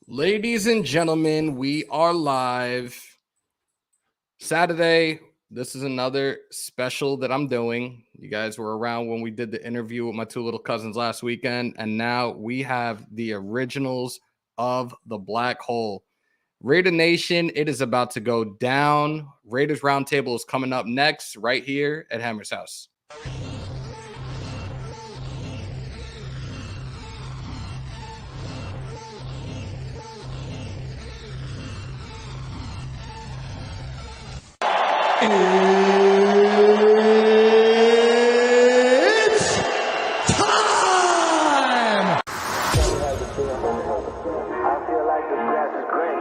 Ladies and gentlemen, we are live. Saturday, this is another special that I'm doing. You guys were around when we did the interview with my two little cousins last weekend, and now we have the originals of the Black Hole. Raider Nation, it is about to go down. Raiders Roundtable is coming up next right here at Hammers.House. It's time! I feel like the grass is green,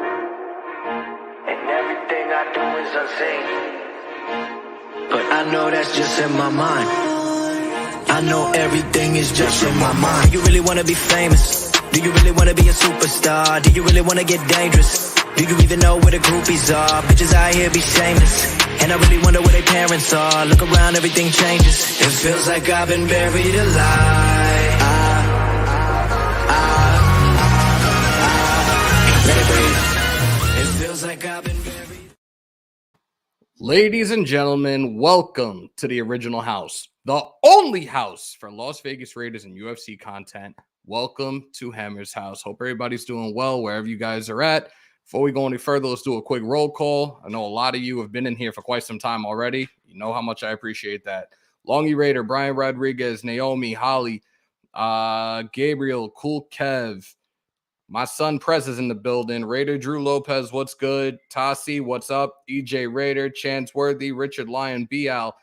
and everything I do is unseen. But I know that's just in my mind. I know everything is just in my mind. Do you really want to be famous? Do you really want to be a superstar? Do you really want to get dangerous? Do you even know where the groupies are? Bitches out here be shameless, and I really wonder where their parents are. Look around, everything changes. It feels like I've been buried alive. It feels like I've been buried. Ladies and gentlemen, welcome to the original house, the only house for Las Vegas Raiders and UFC content. Welcome to Hammers.House. Hope everybody's doing well wherever you guys are at. Before we go any further, let's do a quick roll call. I know a lot of you have been in here for quite some time already. You know how much I appreciate that. Longy Raider, Brian Rodriguez, Naomi, Holly, Gabriel, Cool Kev. My son Prez is in the building. Raider Drew Lopez, what's good? Tassi, what's up? EJ Raider, Chance Worthy, Richard Lyon, Bial,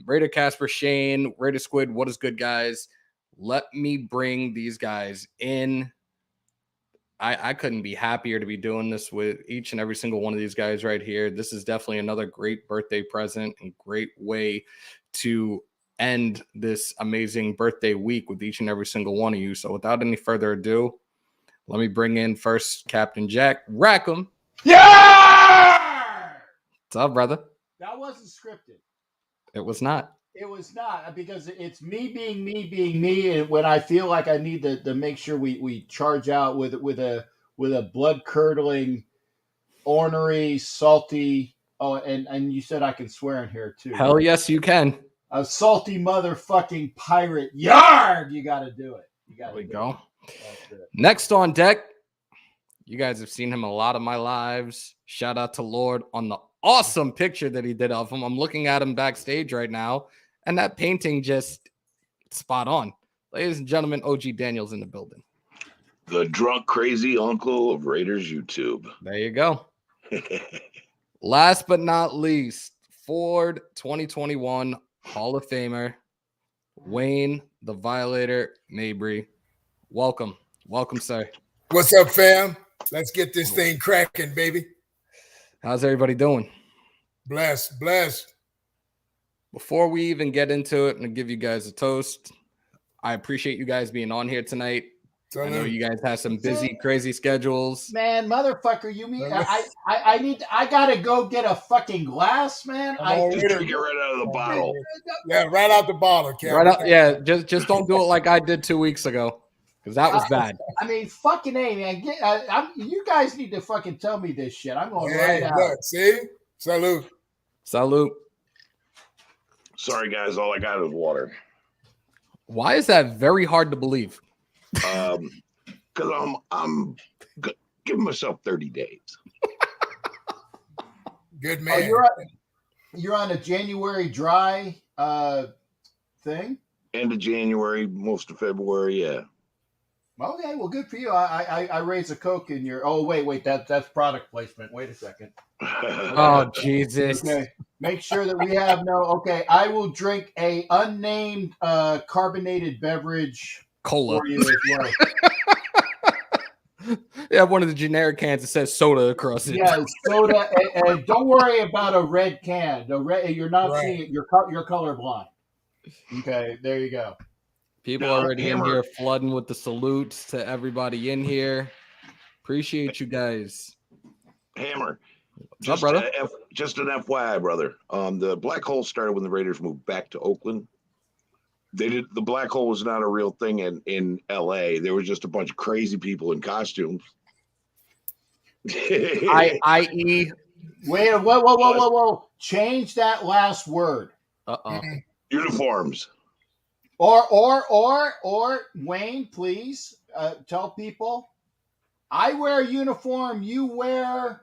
Raider Casper Shane, Raider Squid, what is good, guys? Let me bring these guys in. I couldn't be happier to be doing this with each and every single one of these guys right here. This is definitely another great birthday present and great way to end this amazing birthday week with each and every single one of you. So without any further ado, let me bring in first Captain Jack Rackem. Yeah! What's up, brother? That wasn't scripted. It was not. It was not, because it's me being me, and when I feel like I need to make sure we charge out with a blood curdling, ornery, salty. Oh, and you said I can swear in here too. Hell yes, you can. A salty motherfucking pirate. Yard! You got to do it. You got to. There we go. Next on deck, you guys have seen him in a lot of my lives. Shout out to Lord on the awesome picture that he did of him. I'm looking at him backstage right now, and that painting just spot on. Ladies and gentlemen, OG Daniel's in the building. The drunk, crazy uncle of Raiders YouTube. There you go. Last but not least, Ford 2021 Hall of Famer, Wayne the Violator Mabry. Welcome. Welcome, sir. What's up, fam? Let's get this thing cracking, baby. How's everybody doing? Blessed. Before we even get into it and give you guys a toast, I appreciate you guys being on here tonight. I know you guys have some busy, crazy schedules. Man, motherfucker, you mean I gotta go get a fucking glass, man? Just drink it right out of the bottle. Yeah, right out the bottle, Kevin. Right out, yeah, just don't do it like I did 2 weeks ago, because that was bad. I mean, fucking A, man. You guys need to fucking tell me this shit. I'm going right out. Look, see? Salute. Sorry, guys. All I got is water. Why is that very hard to believe? Because I'm giving myself 30 days. Good man. You're on a January dry thing? End of January, most of February, yeah. Okay, well, good for you. I raised a Coke in your. Oh, wait, that's product placement. Wait a second. Oh, Jesus. Okay. Make sure that we have no. Okay, I will drink a unnamed carbonated beverage. Cola. For you as well. Yeah, one of the generic cans that says soda across it. Yeah, soda. And don't worry about a red can. The red, you're not seeing it. You're colorblind. Okay, there you go. People already in here flooding with the salutes to everybody in here. Appreciate you guys. Hammer. What's up, brother? Just an FYI, brother. The Black Hole started when the Raiders moved back to Oakland. The black hole was not a real thing in LA. There was just a bunch of crazy people in costumes. I.e. Wait, whoa. Change that last word. Uniforms. Or Wayne, please tell people. I wear a uniform. You wear.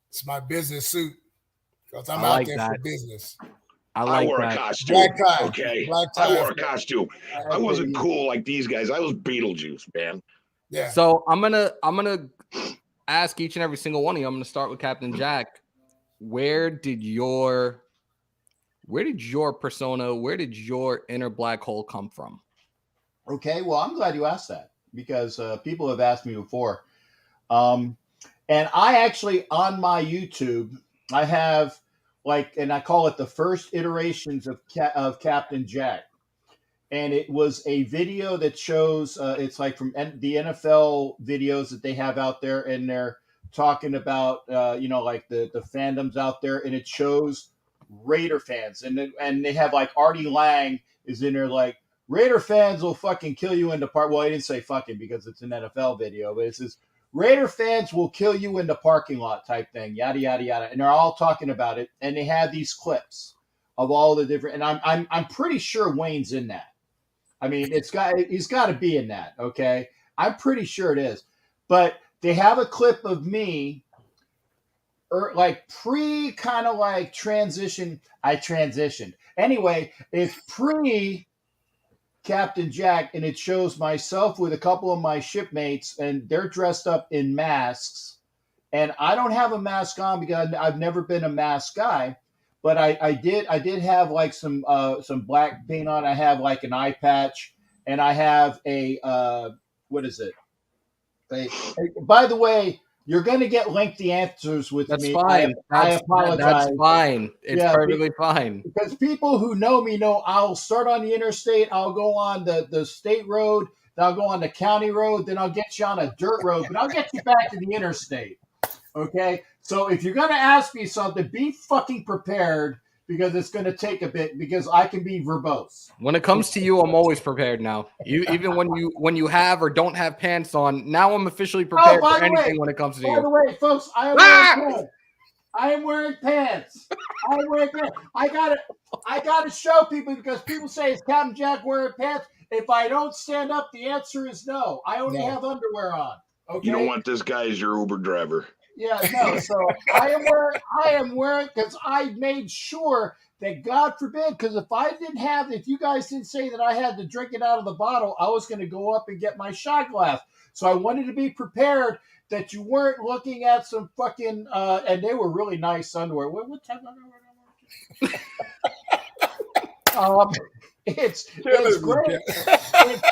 It's my business suit because I'm I out like there that. for business. I wore a costume. Black tie. Okay. Black tie. I wore a costume. I wasn't cool like these guys. I was Beetlejuice, man. Yeah. So I'm gonna ask each and every single one of you. I'm gonna start with Captain Jack. Where did your persona, where did your inner black hole come from? Okay, well, I'm glad you asked that because people have asked me before. And I actually, on my YouTube, I have and I call it the first iterations of Captain Jack. And it was a video that shows, it's like from the NFL videos that they have out there, and they're talking about, like the fandoms out there, and it shows Raider fans. And they have like Artie Lang is in there like, Raider fans will fucking kill you in the park. Well, I didn't say fucking because it's an NFL video, but it says Raider fans will kill you in the parking lot type thing, yada yada yada, and they're all talking about it. And they have these clips of all the different. And I'm pretty sure Wayne's in that. I mean, he's got to be in that. Okay, I'm pretty sure it is. But they have a clip of me, like pre kind of like transition. I transitioned anyway. It's pre Captain Jack, and it shows myself with a couple of my shipmates, and they're dressed up in masks. And I don't have a mask on because I've never been a mask guy, but I did have like some black paint on. I have like an eye patch, and I have a what is it? By the way, you're going to get lengthy answers with That's me. fine. I apologize. That's fine. It's perfectly fine. Because people who know me know I'll start on the interstate, I'll go on the state road, then I'll go on the county road, then I'll get you on a dirt road, but I'll get you back to the interstate. Okay? So if you're going to ask me something, be fucking prepared because it's going to take a bit because I can be verbose. When it comes to you, I'm always prepared now. Even when you have or don't have pants on, now I'm officially prepared for anything when it comes to you. By the way, folks, I am wearing pants. I am wearing pants. I gotta show people because people say, is Captain Jack wearing pants? If I don't stand up, the answer is no. I only have underwear on. Okay. You don't want this guy as your Uber driver. Yeah, no. So I am wearing because I made sure that God forbid, because if you guys didn't say that I had to drink it out of the bottle, I was going to go up and get my shot glass. So I wanted to be prepared that you weren't looking at some fucking and they were really nice underwear. What type of underwear? It's great. It's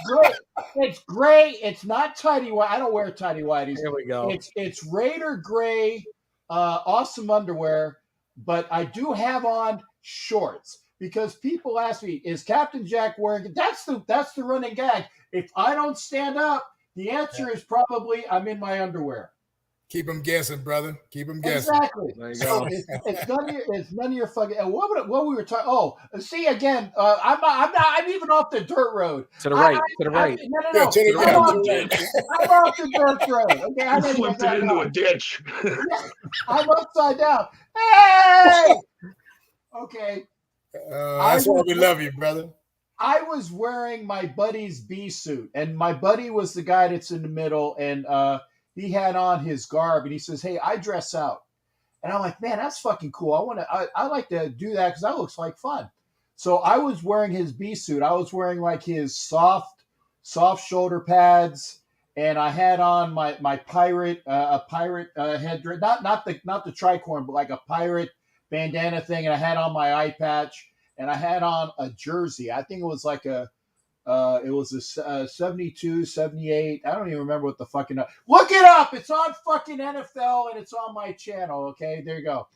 great. It's gray. It's not tidy white. I don't wear tidy whities. Here we go. It's Raider gray, awesome underwear, but I do have on shorts because people ask me, is Captain Jack wearing? That's the running gag. If I don't stand up, the answer is probably I'm in my underwear. Keep them guessing, brother. Keep them guessing. Exactly. There you So go. it's none of your fucking. And what we were talking? Oh, see again. I'm even off the dirt road. To the right. To the right. No. Yeah, to the I'm right. off the dirt road. Okay, I You flipped it into a ditch. I'm upside down. Hey. Okay. That's why we love you, brother. I was wearing my buddy's B suit, and my buddy was the guy that's in the middle, and he had on his garb, and he says, "Hey, I dress out," and I'm like, "Man, that's fucking cool. I like to do that because that looks like fun." So I was wearing his B suit. I was wearing like his soft shoulder pads, and I had on my pirate headdress, not the tricorn, but like a pirate bandana thing, and I had on my eye patch. And I had on a jersey. I think it was like a 72, 78. I don't even remember what the fucking. Look it up. It's on fucking NFL and it's on my channel. Okay, there you go.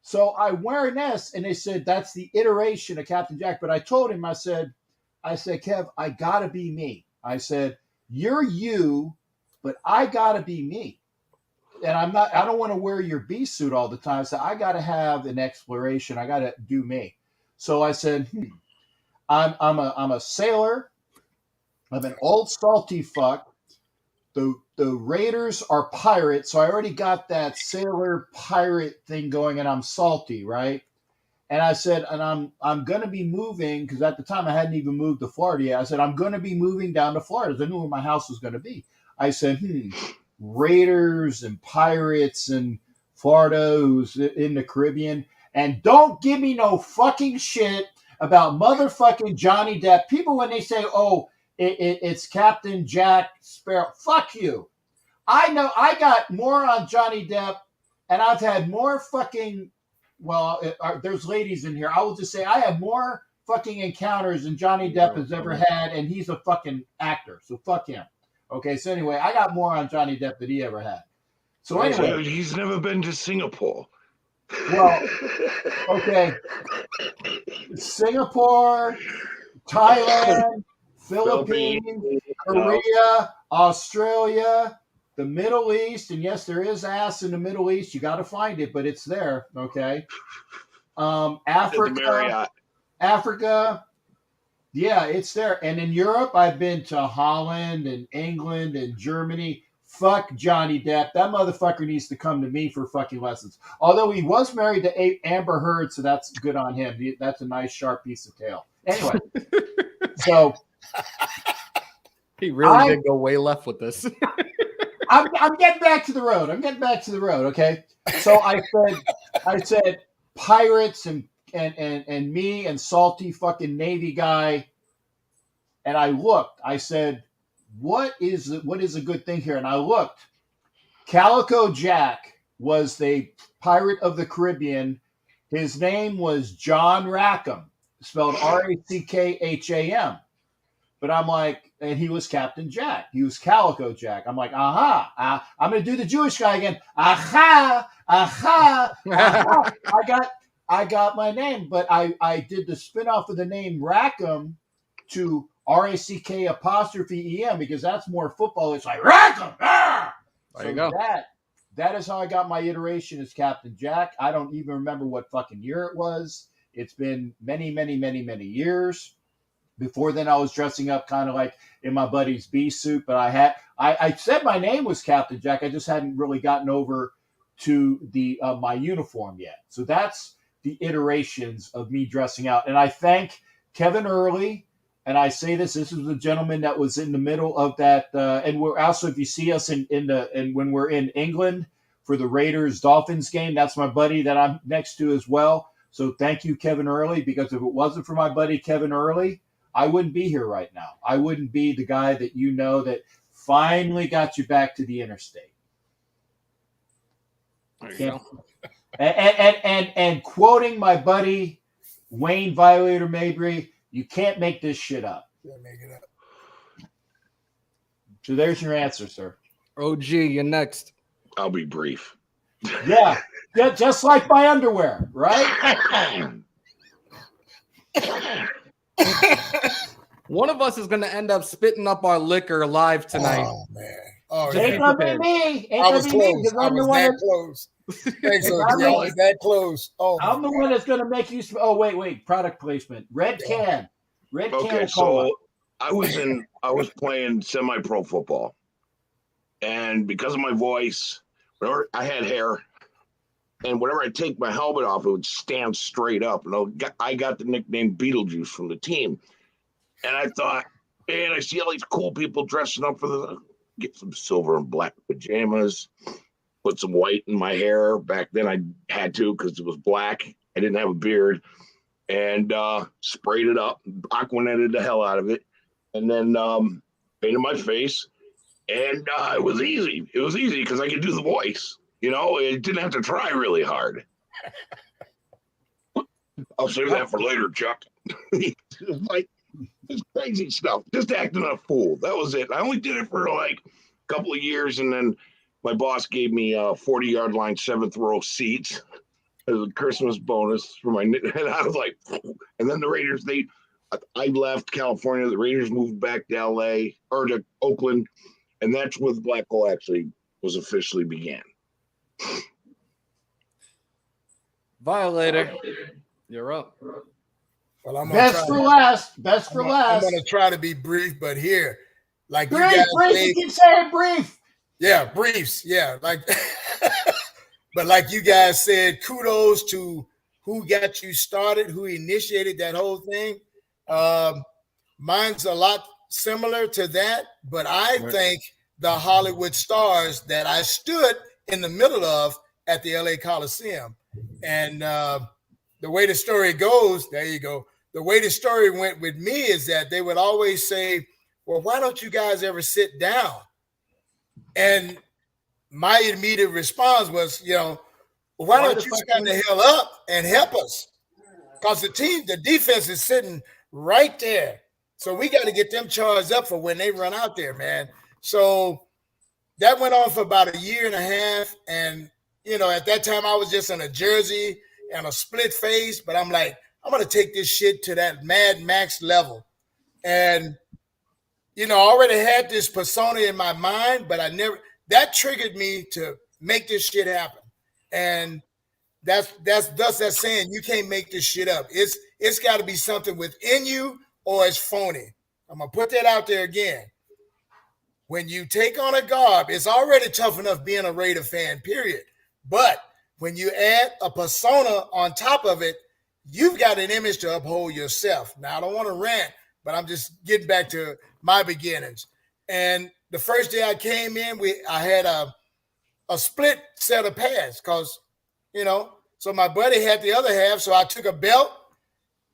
So I'm wearing this, and they said that's the iteration of Captain Jack. But I told him, I said, Kev, I gotta be me. I said, you're you, but I gotta be me. And I don't want to wear your B suit all the time. So I gotta have an exploration. I gotta do me. So I said, I'm a sailor. I'm an old salty fuck. The Raiders are pirates, so I already got that sailor pirate thing going, and I'm salty, right? And I said, and I'm gonna be moving because at the time I hadn't even moved to Florida yet. I said I'm gonna be moving down to Florida. I knew where my house was gonna be. I said, Raiders and pirates and Florida, who's in the Caribbean, and don't give me no fucking shit about motherfucking Johnny Depp. People when they say, "Oh, it's Captain Jack Sparrow," fuck you. I know I got more on Johnny Depp, and I've had more fucking. Well, there's ladies in here. I will just say I have more fucking encounters than Johnny Depp has ever had, and he's a fucking actor. So fuck him. Okay, so anyway, I got more on Johnny Depp than he ever had. So anyway, he's never been to Singapore. Well, okay, Singapore, Thailand, Philippines, Korea, Australia, the Middle East, and yes, there is ass in the Middle East. You got to find it, but it's there. Okay, Africa, yeah, it's there. And in Europe, I've been to Holland and England and Germany. Fuck Johnny Depp. That motherfucker needs to come to me for fucking lessons. Although he was married to Amber Heard, so that's good on him. That's a nice, sharp piece of tail. Anyway, so he really did go way left with this. I'm getting back to the road. Okay. So I said pirates and me and salty fucking Navy guy. And I looked. I said, what is a good thing here? And I looked. Calico Jack was the pirate of the Caribbean. His name was John Rackem, spelled Rackham. But I'm like, and he was Captain Jack. He was Calico Jack. I'm like, I'm going to do the Jewish guy again. Aha. I got my name, but I did the spinoff of the name Rackem to RACK''EM because that's more football. It's like Rackem. There you go. That is how I got my iteration as Captain Jack. I don't even remember what fucking year it was. It's been many, many, many, many years. Before then, I was dressing up kind of like in my buddy's bee suit, but I said my name was Captain Jack. I just hadn't really gotten over to the my uniform yet. So that's the iterations of me dressing out. And I thank Kevin Early. And I say this is the gentleman that was in the middle of that. And we're also, if you see us and when we're in England for the Raiders Dolphins game, that's my buddy that I'm next to as well. So thank you, Kevin Early, because if it wasn't for my buddy Kevin Early, I wouldn't be here right now. I wouldn't be the guy that you know that finally got you back to the interstate. There you go. And quoting my buddy Wayne Violator Mabry, you can't make this shit up. Can't make it up. So there's your answer, sir. OG, you're next. I'll be brief. Yeah, just like my underwear, right? One of us is going to end up spitting up our liquor live tonight. Oh, man. Oh, Ain't gonna be me. I was close. I'm the one close. Thanks, OG. I was that close. Oh, I'm the one that's going to make you. Oh, wait. Product placement. Red can. Okay, so I was playing semi-pro football, and because of my voice, whenever I had hair, and whenever I take my helmet off, it would stand straight up. And I got the nickname Beetlejuice from the team. And I thought, man, I see all these cool people dressing up for the get some silver and black pajamas, put some white in my hair. Back then I had to because it was black. I didn't have a beard. And sprayed it up, aquanetted the hell out of it, and then painted my face. And it was easy. It was easy because I could do the voice. You know, it didn't have to try really hard. I'll save that for later, Chuck. Like, it's crazy stuff. Just acting a fool. That was it. I only did it for like a couple of years, and then my boss gave me 40-yard line 7th row seats as a Christmas bonus for my. And I was like, and then the Raiders. I left California. The Raiders moved back to LA or to Oakland, and that's where the Black Hole actually was officially began. Violator, you're up. Well, I'm Best for last. Best for I'm last. gonna try to be brief, but here, like Brief, you guys brief. You keep saying brief. yeah, briefs, yeah, like, but like you guys said, kudos to who got you started, who initiated that whole thing. Mine's a lot similar to that, but I think the Hollywood stars that I stood in the middle of at the LA Coliseum, and the way the story goes, there you go. The way the story went with me is that they would always say, well, why don't you guys ever sit down? And my immediate response was, why don't you stand the hell up and help us? Because the defense is sitting right there. So we got to get them charged up for when they run out there, man. So that went on for about a year and a half. And, at that time I was just in a jersey and a split face, but I'm like, I'm going to take this shit to that Mad Max level. And, I already had this persona in my mind, but that triggered me to make this shit happen. And that's that saying, you can't make this shit up. It's got to be something within you or it's phony. I'm going to put that out there again. When you take on a garb, it's already tough enough being a Raider fan, period. But when you add a persona on top of it, you've got an image to uphold yourself. Now, I don't want to rant, but I'm just getting back to my beginnings. And the first day I came in, I had a split set of pads because, so my buddy had the other half. So I took a belt,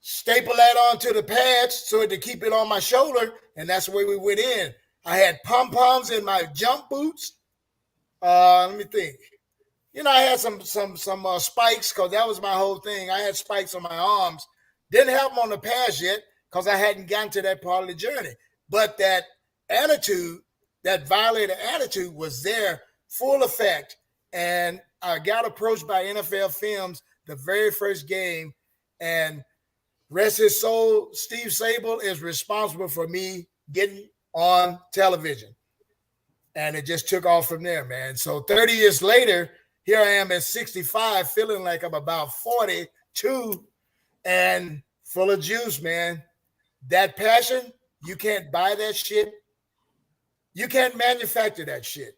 stapled that onto the pads so to keep it on my shoulder, and that's the way we went in. I had pom-poms in my jump boots. Let me think. I had some spikes because that was my whole thing. I had spikes on my arms. Didn't have them on the pads yet because I hadn't gotten to that part of the journey. But that attitude, that Violator attitude was there, full effect. And I got approached by NFL Films the very first game. And rest his soul, Steve Sable is responsible for me getting on television. And it just took off from there, man. So 30 years later, here I am at 65, feeling like I'm about 42 and full of juice, man. That passion, you can't buy that shit. You can't manufacture that shit,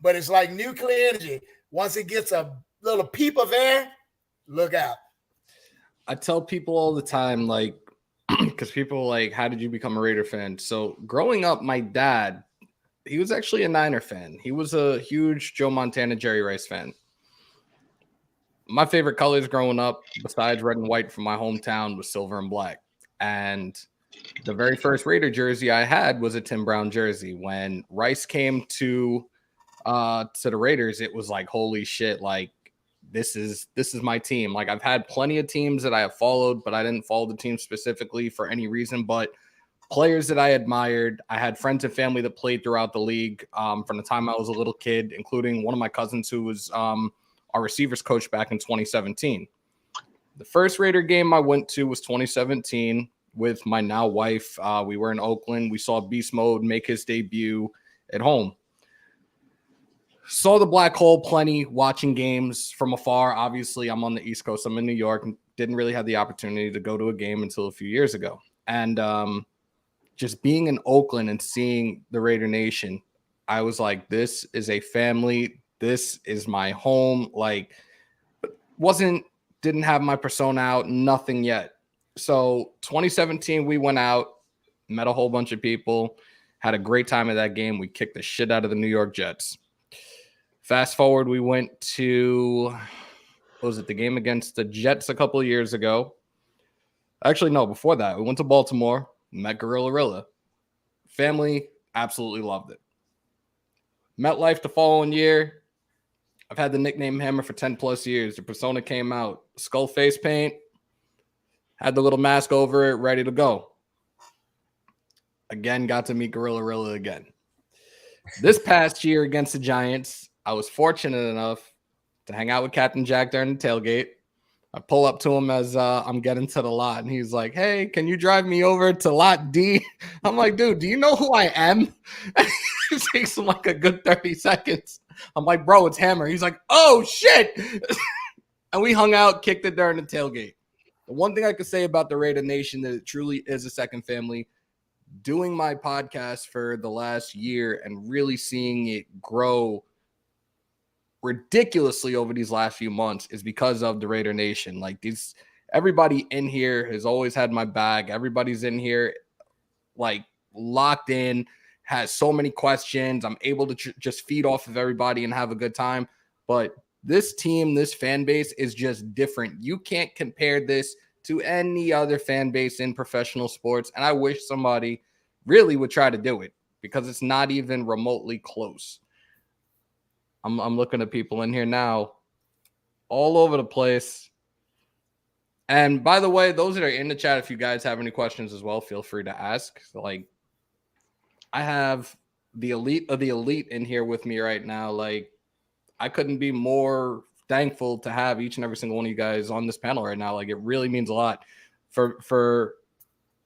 but it's like nuclear energy. Once it gets a little peep of air, look out. I tell people all the time, like, because people are like, how did you become a Raider fan? So growing up, my dad, he was actually a Niner fan. He was a huge Joe Montana, Jerry Rice fan. My favorite colors growing up, besides red and white from my hometown, was silver and black. And the very first Raider jersey I had was a Tim Brown jersey. When Rice came to the Raiders, it was like, holy shit, like this is my team. Like I've had plenty of teams that I have followed, but I didn't follow the team specifically for any reason. But players that I admired, I had friends and family that played throughout the league from the time I was a little kid, including one of my cousins who was our receivers coach back in 2017. The first Raider game I went to was 2017 with my now wife. We were in Oakland. We saw Beast Mode make his debut at home. Saw the black hole plenty, watching games from afar. Obviously, I'm on the East Coast. I'm in New York and didn't really have the opportunity to go to a game until a few years ago. And just being in Oakland and seeing the Raider Nation, I was like, this is a family. This is my home. Like, didn't have my persona out, nothing yet. So 2017, we went out, met a whole bunch of people, had a great time at that game. We kicked the shit out of the New York Jets. Fast forward, we went to, what was it, the game against the Jets a couple of years ago. Actually, no, before that, we went to Baltimore, met Gorilla. Family absolutely loved it. MetLife the following year. I've had the nickname Hammer for 10 plus years. The persona came out, skull face paint, had the little mask over it, ready to go. Again, got to meet Gorilla again. This past year against the Giants, I was fortunate enough to hang out with Captain Jack during the tailgate. I pull up to him as I'm getting to the lot, and he's like, hey, can you drive me over to lot D? I'm like, dude, do you know who I am? It takes him like a good 30 seconds. I'm like, bro, it's Hammer. He's like, oh, shit. And we hung out, kicked it during the tailgate. The one thing I could say about the Raider Nation that it truly is a second family. Doing my podcast for the last year and really seeing it grow ridiculously over these last few months is because of the Raider Nation. Like everybody in here has always had my back. Everybody's in here like locked in, has so many questions. I'm able to just feed off of everybody and have a good time. But this team, this fan base is just different. You can't compare this to any other fan base in professional sports. And I wish somebody really would try to do it because it's not even remotely close. I'm looking at people in here now all over the place. And by the way, those that are in the chat, if you guys have any questions as well, feel free to ask. Like, I have the elite of the elite in here with me right now. Like, I couldn't be more thankful to have each and every single one of you guys on this panel right now. Like, it really means a lot for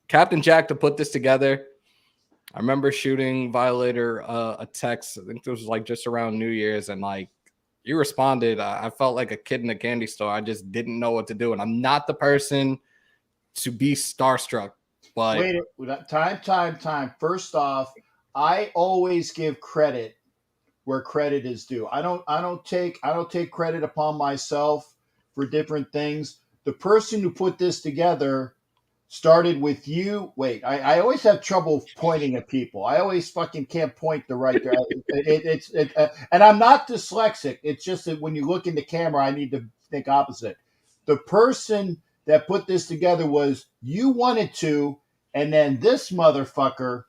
Captain Jack to put this together. I remember shooting Violator a text. I think it was like just around New Year's, and like you responded. I felt like a kid in a candy store. I just didn't know what to do, and I'm not the person to be starstruck. But wait, time. First off, I always give credit where credit is due. I don't take credit upon myself for different things. The person who put this together started with you. Wait, I always have trouble pointing at people. I always fucking can't point the right direction. And I'm not dyslexic. It's just that when you look in the camera, I need to think opposite. The person that put this together was you wanted to, and then this motherfucker.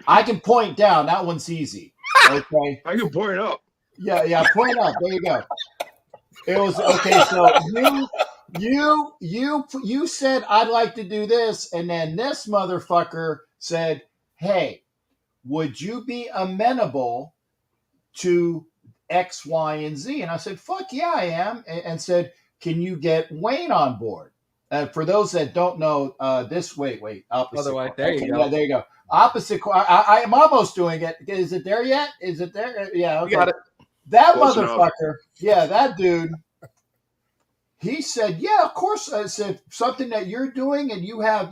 I can point down. That one's easy. Okay. I can point up. Yeah, point up. There you go. It was okay. So you said I'd like to do this, and then this motherfucker said, "Hey, would you be amenable to X, Y, and Z?" And I said, "Fuck yeah, I am." And said, "Can you get Wayne on board?" For those that don't know, wait. Opposite. Otherwise, there you go. Yeah, there you go. Opposite. I am almost doing it. Is it there yet? Is it there? Yeah. Okay. You got it. That Close motherfucker. enough. Yeah, that dude. He said, "Yeah, of course." I said, "Something that you're doing and you have,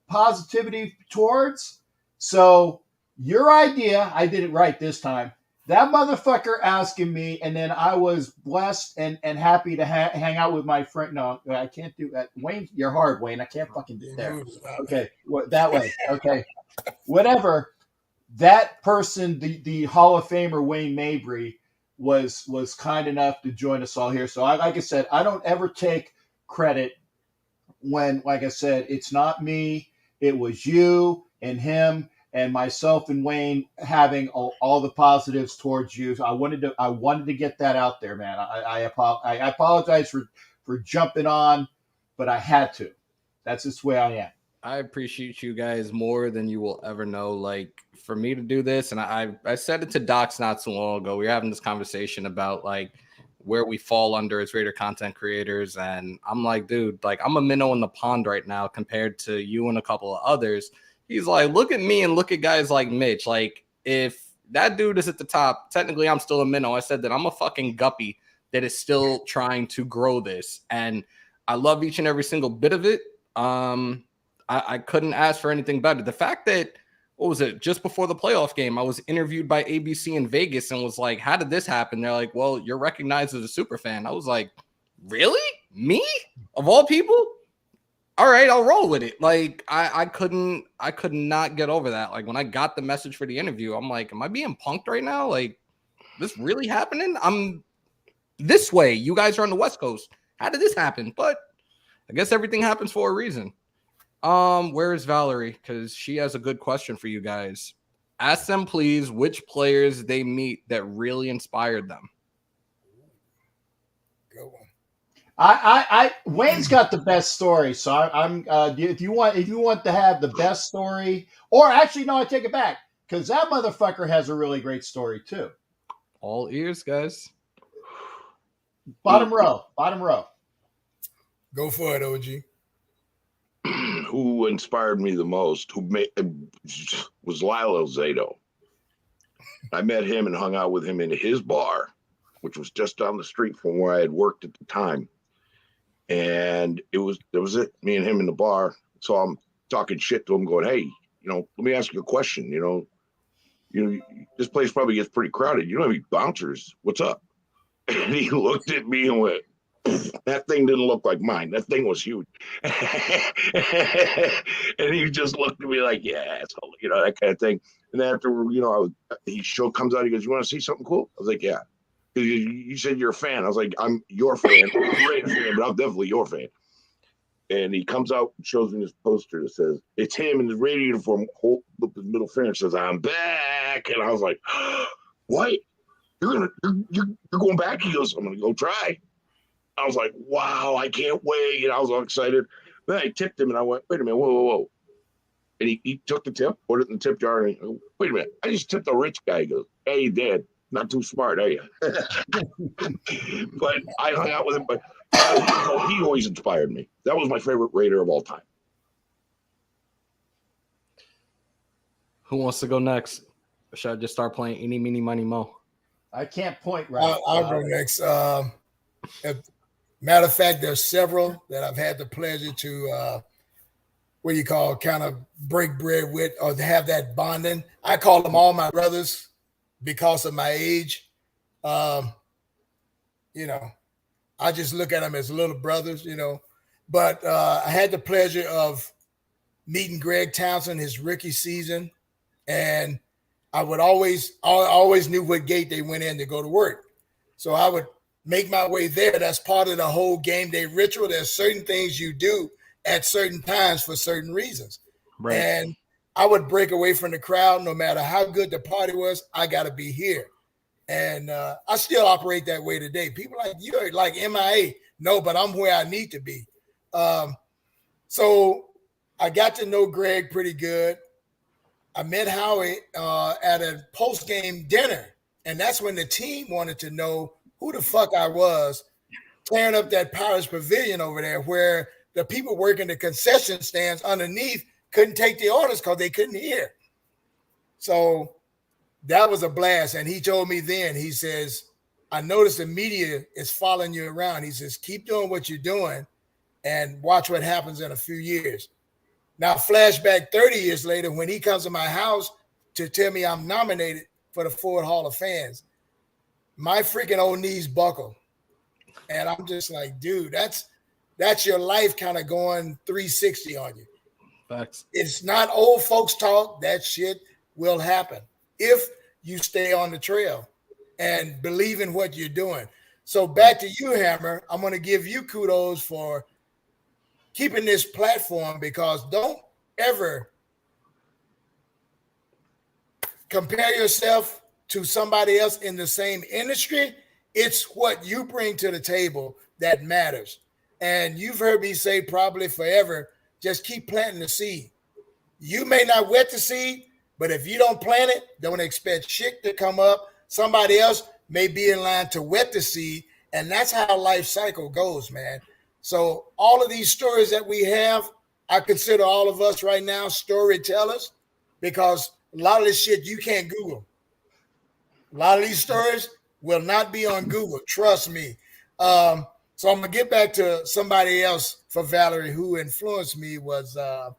positivity towards. So your idea, I did it right this time. That motherfucker asking me, and then I was blessed and happy to hang out with my friend. No, I can't do that. Wayne, you're hard, Wayne. I can't fucking do that. Okay, that way. Okay, whatever. That person, the Hall of Famer Wayne Mabry, was kind enough to join us all here. So like I said, I don't ever take credit when, like I said, it's not me. It was you and him and myself and Wayne having all the positives towards you. So I wanted to get that out there, man. I apologize for jumping on, but I had to. That's just the way I am. I appreciate you guys more than you will ever know. Like, for me to do this, and I said it to Docs not so long ago. We were having this conversation about like where we fall under as Raider content creators, and I'm like, dude, like I'm a minnow in the pond right now compared to you and a couple of others. He's like, look at me and look at guys like Mitch. Like, if that dude is at the top, technically I'm still a minnow. I said that I'm a fucking guppy that is still trying to grow this, and I love each and every single bit of it. I couldn't ask for anything better. The fact that, what was it, just before the playoff game, I was interviewed by ABC in Vegas and was like, how did this happen? They're like, well, you're recognized as a super fan. I was like, really? Me? Of all people? All right, I'll roll with it. Like, I could not get over that. Like, when I got the message for the interview, I'm like, am I being punked right now? Like, this really happening? I'm this way. You guys are on the West Coast. How did this happen? But I guess everything happens for a reason. Where is Valerie? Because she has a good question for you guys. Ask them, please, which players they meet that really inspired them. Good one. Wayne's got the best story, so I'm. If you want to have the best story, or actually, no, I take it back because that motherfucker has a really great story too. All ears, guys. Bottom row. Go for it, OG. Who inspired me the most, was Lilo Zato. I met him and hung out with him in his bar, which was just down the street from where I had worked at the time. And there was it, me and him in the bar. So I'm talking shit to him, going, "Hey, let me ask you a question. This place probably gets pretty crowded. You don't have any bouncers. What's up?" And he looked at me and went, "That thing didn't look like mine. That thing was huge." And he just looked at me like, "Yeah, asshole," that kind of thing. And after, he comes out. He goes, "You want to see something cool?" I was like, "Yeah." Because you said you're a fan. I was like, "I'm your fan. I'm Raiders fan, but I'm definitely your fan." And he comes out and shows me this poster that says, it's him in his Raider uniform, hold up his middle finger and says, "I'm back." And I was like, "What? You're going back?" He goes, "I'm gonna go try." I was like, "Wow, I can't wait." And I was all excited. Then I tipped him and I went, "Wait a minute, whoa. And he took the tip, put it in the tip jar, and he goes, "Wait a minute, I just tipped a rich guy." He goes, "Hey, Dad, not too smart, are you?" But I hung out with him, but he always inspired me. That was my favorite Raider of all time. Who wants to go next? Or should I just start playing Eeny, Meeny, Miny, Mo? I can't point right. I'll go next. Matter of fact, there's several that I've had the pleasure to, kind of break bread with or have that bonding. I call them all my brothers because of my age. I just look at them as little brothers, But I had the pleasure of meeting Greg Townsend his rookie season, and I always knew what gate they went in to go to work. So I would make my way there. That's part of the whole game day ritual. There's certain things you do at certain times for certain reasons. Right. And I would break away from the crowd no matter how good the party was. I got to be here. And I still operate that way today. People like, "You're like MIA." No, but I'm where I need to be. So I got to know Greg pretty good. I met Howie at a post-game dinner. And that's when the team wanted to know who the fuck I was, tearing up that Pirates Pavilion over there where the people working the concession stands underneath couldn't take the orders because they couldn't hear. So that was a blast. And he told me then, he says, "I noticed the media is following you around." He says, "Keep doing what you're doing and watch what happens in a few years." Now, flashback 30 years later, when he comes to my house to tell me I'm nominated for the Ford Hall of Fans, my freaking old knees buckle. And I'm just like, dude, that's your life kind of going 360 on you. Facts. It's not old folks talk. That shit will happen if you stay on the trail and believe in what you're doing. So back to you, Hammer. I'm going to give you kudos for keeping this platform, because don't ever compare yourself to somebody else in the same industry. It's what you bring to the table that matters. And you've heard me say probably forever, just keep planting the seed. You may not wet the seed, but if you don't plant it, don't expect shit to come up. Somebody else may be in line to wet the seed. And that's how life cycle goes, man. So all of these stories that we have, I consider all of us right now storytellers, because a lot of this shit you can't Google. A lot of these stories will not be on Google. Trust me. So I'm going to get back to somebody else for Valerie who influenced me was, oh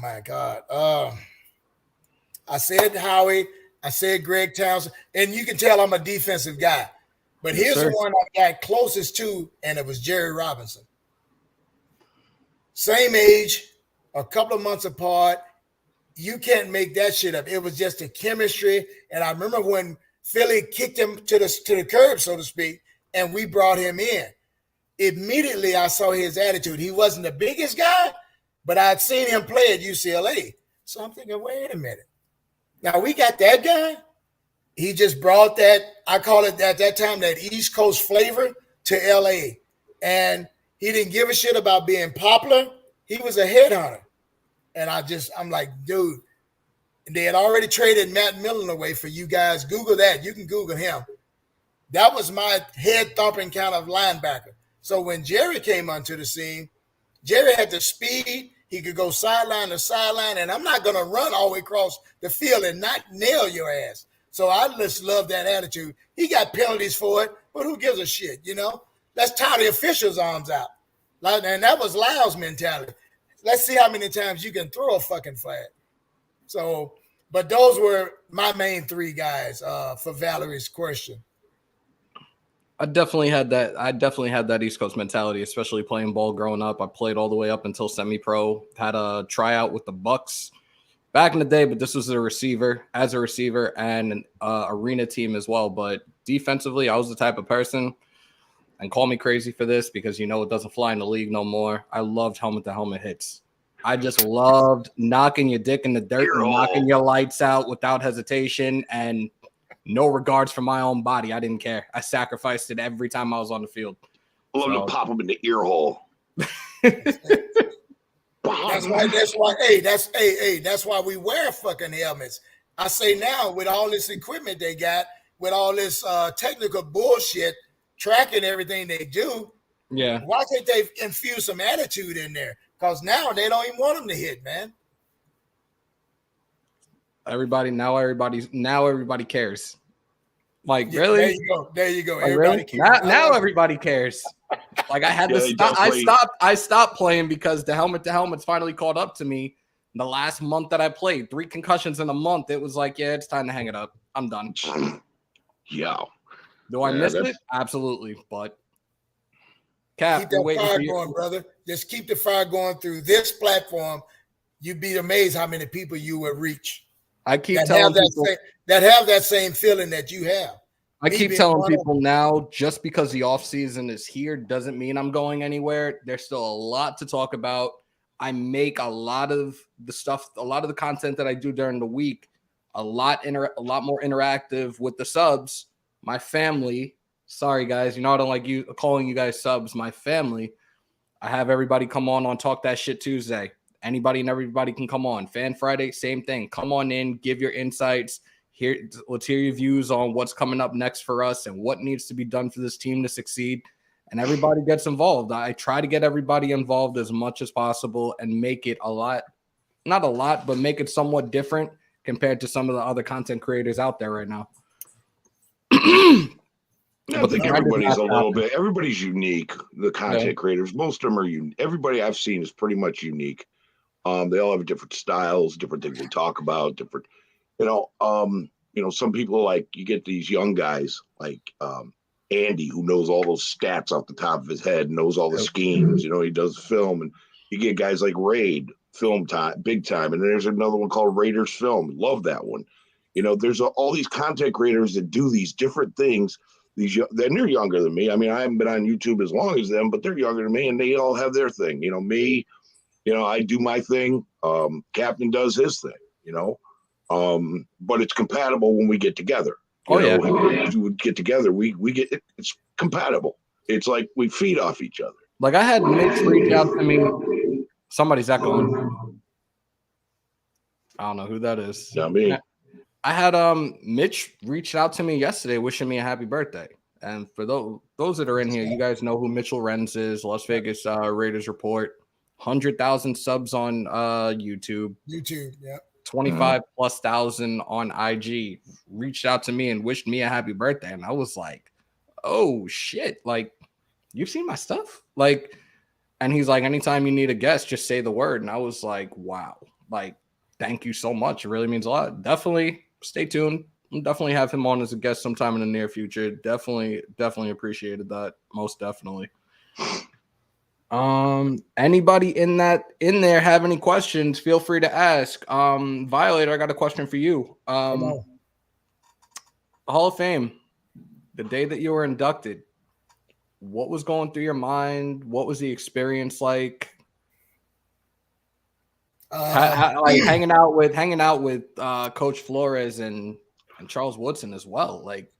my God. I said Howie. I said Greg Townsend. And you can tell I'm a defensive guy. But here's the one I got closest to, and it was Jerry Robinson. Same age, a couple of months apart. You can't make that shit up. It was just a chemistry. And I remember when Philly kicked him to the curb, so to speak, and we brought him in. Immediately, I saw his attitude. He wasn't the biggest guy, but I'd seen him play at UCLA. So I'm thinking, wait a minute. Now, we got that guy. He just brought that, I call it at that time, that East Coast flavor to LA. And he didn't give a shit about being popular. He was a headhunter. And I'm like, dude, they had already traded Matt Millen away for you guys. Google that. You can Google him. That was my head thumping kind of linebacker. So when Jerry came onto the scene, Jerry had the speed. He could go sideline to sideline. And I'm not going to run all the way across the field and not nail your ass. So I just love that attitude. He got penalties for it, but who gives a shit, let's tie the officials' arms out. And that was Lyle's mentality. Let's see how many times you can throw a fucking flag. So, but those were my main three guys for Valerie's question. I definitely had that East Coast mentality, especially playing ball growing up. I played all the way up until semi-pro. Had a tryout with the Bucks back in the day, but this was as a receiver and an arena team as well. But defensively, I was the type of person, and call me crazy for this because it doesn't fly in the league no more. I loved helmet-to-helmet hits. I just loved knocking your dick in the dirt and knocking your lights out without hesitation and no regards for my own body. I didn't care. I sacrificed it every time I was on the field. I love to pop them in the ear hole. That's why we wear fucking helmets. I say now, with all this equipment they got, with all this technical bullshit, tracking everything they do, why can't they infuse some attitude in there? Because now they don't even want them to hit, man. Everybody cares. Like, really? There you go. Like, Everybody really? cares. Now everybody cares. Like, I had to stop. I stopped playing because the helmet's finally caught up to me. The last month that I played, 3 concussions in a month, it was like, it's time to hang it up. I'm done. Yeah. Do I miss it? Absolutely. But Cap, keep that fire going, brother. Just keep the fire going through this platform. You'd be amazed how many people you will reach. I keep telling people that have that same feeling that you have. I keep telling people now, just because the off season is here doesn't mean I'm going anywhere. There's still a lot to talk about. I make a lot of the content that I do during the week, a lot more interactive with the subs. My family, sorry guys, I don't like calling you guys subs. My family, I have everybody come on Talk That Shit Tuesday. Anybody and everybody can come on. Fan Friday, same thing. Come on in, give your insights. Let's hear your views on what's coming up next for us and what needs to be done for this team to succeed. And everybody gets involved. I try to get everybody involved as much as possible and make it not a lot, but make it somewhat different compared to some of the other content creators out there right now. I think everybody's unique. The content creators, most of them are unique. Everybody I've seen is pretty much unique. They all have different styles, different things they talk about, different, some people, like, you get these young guys like Andy, who knows all those stats off the top of his head, knows all the schemes, he does film. And you get guys like Raid, film time, big time. And then there's another one called Raiders Film. Love that one. There's all these content creators that do these different things. They're younger than me. I mean, I haven't been on YouTube as long as them, but they're younger than me, and they all have their thing. Me, I do my thing. Captain does his thing. But it's compatible when we get together. We get together. We get it's compatible. It's like we feed off each other. Like, I had Mitch reach out to me. Somebody's echoing. I don't know who that is. Not me. I had Mitch reached out to me yesterday wishing me a happy birthday. And for those that are in here, you guys know who Mitchell Renz is, Las Vegas Raiders Report, 100,000 subs on YouTube. YouTube, yeah. 25,000+ on IG. Reached out to me and wished me a happy birthday. And I was like, oh shit, like, you've seen my stuff? Like, and he's like, anytime you need a guest, just say the word. And I was like, wow, like, thank you so much. It really means a lot. Definitely stay tuned. I'll definitely have him on as a guest sometime in the near future. Definitely appreciated that. Most definitely. Anybody in there have any questions? Feel free to ask. Violator, I got a question for you. Hall of Fame, the day that you were inducted, what was going through your mind? What was the experience like? Hanging out with Coach Flores and Charles Woodson as well. Like,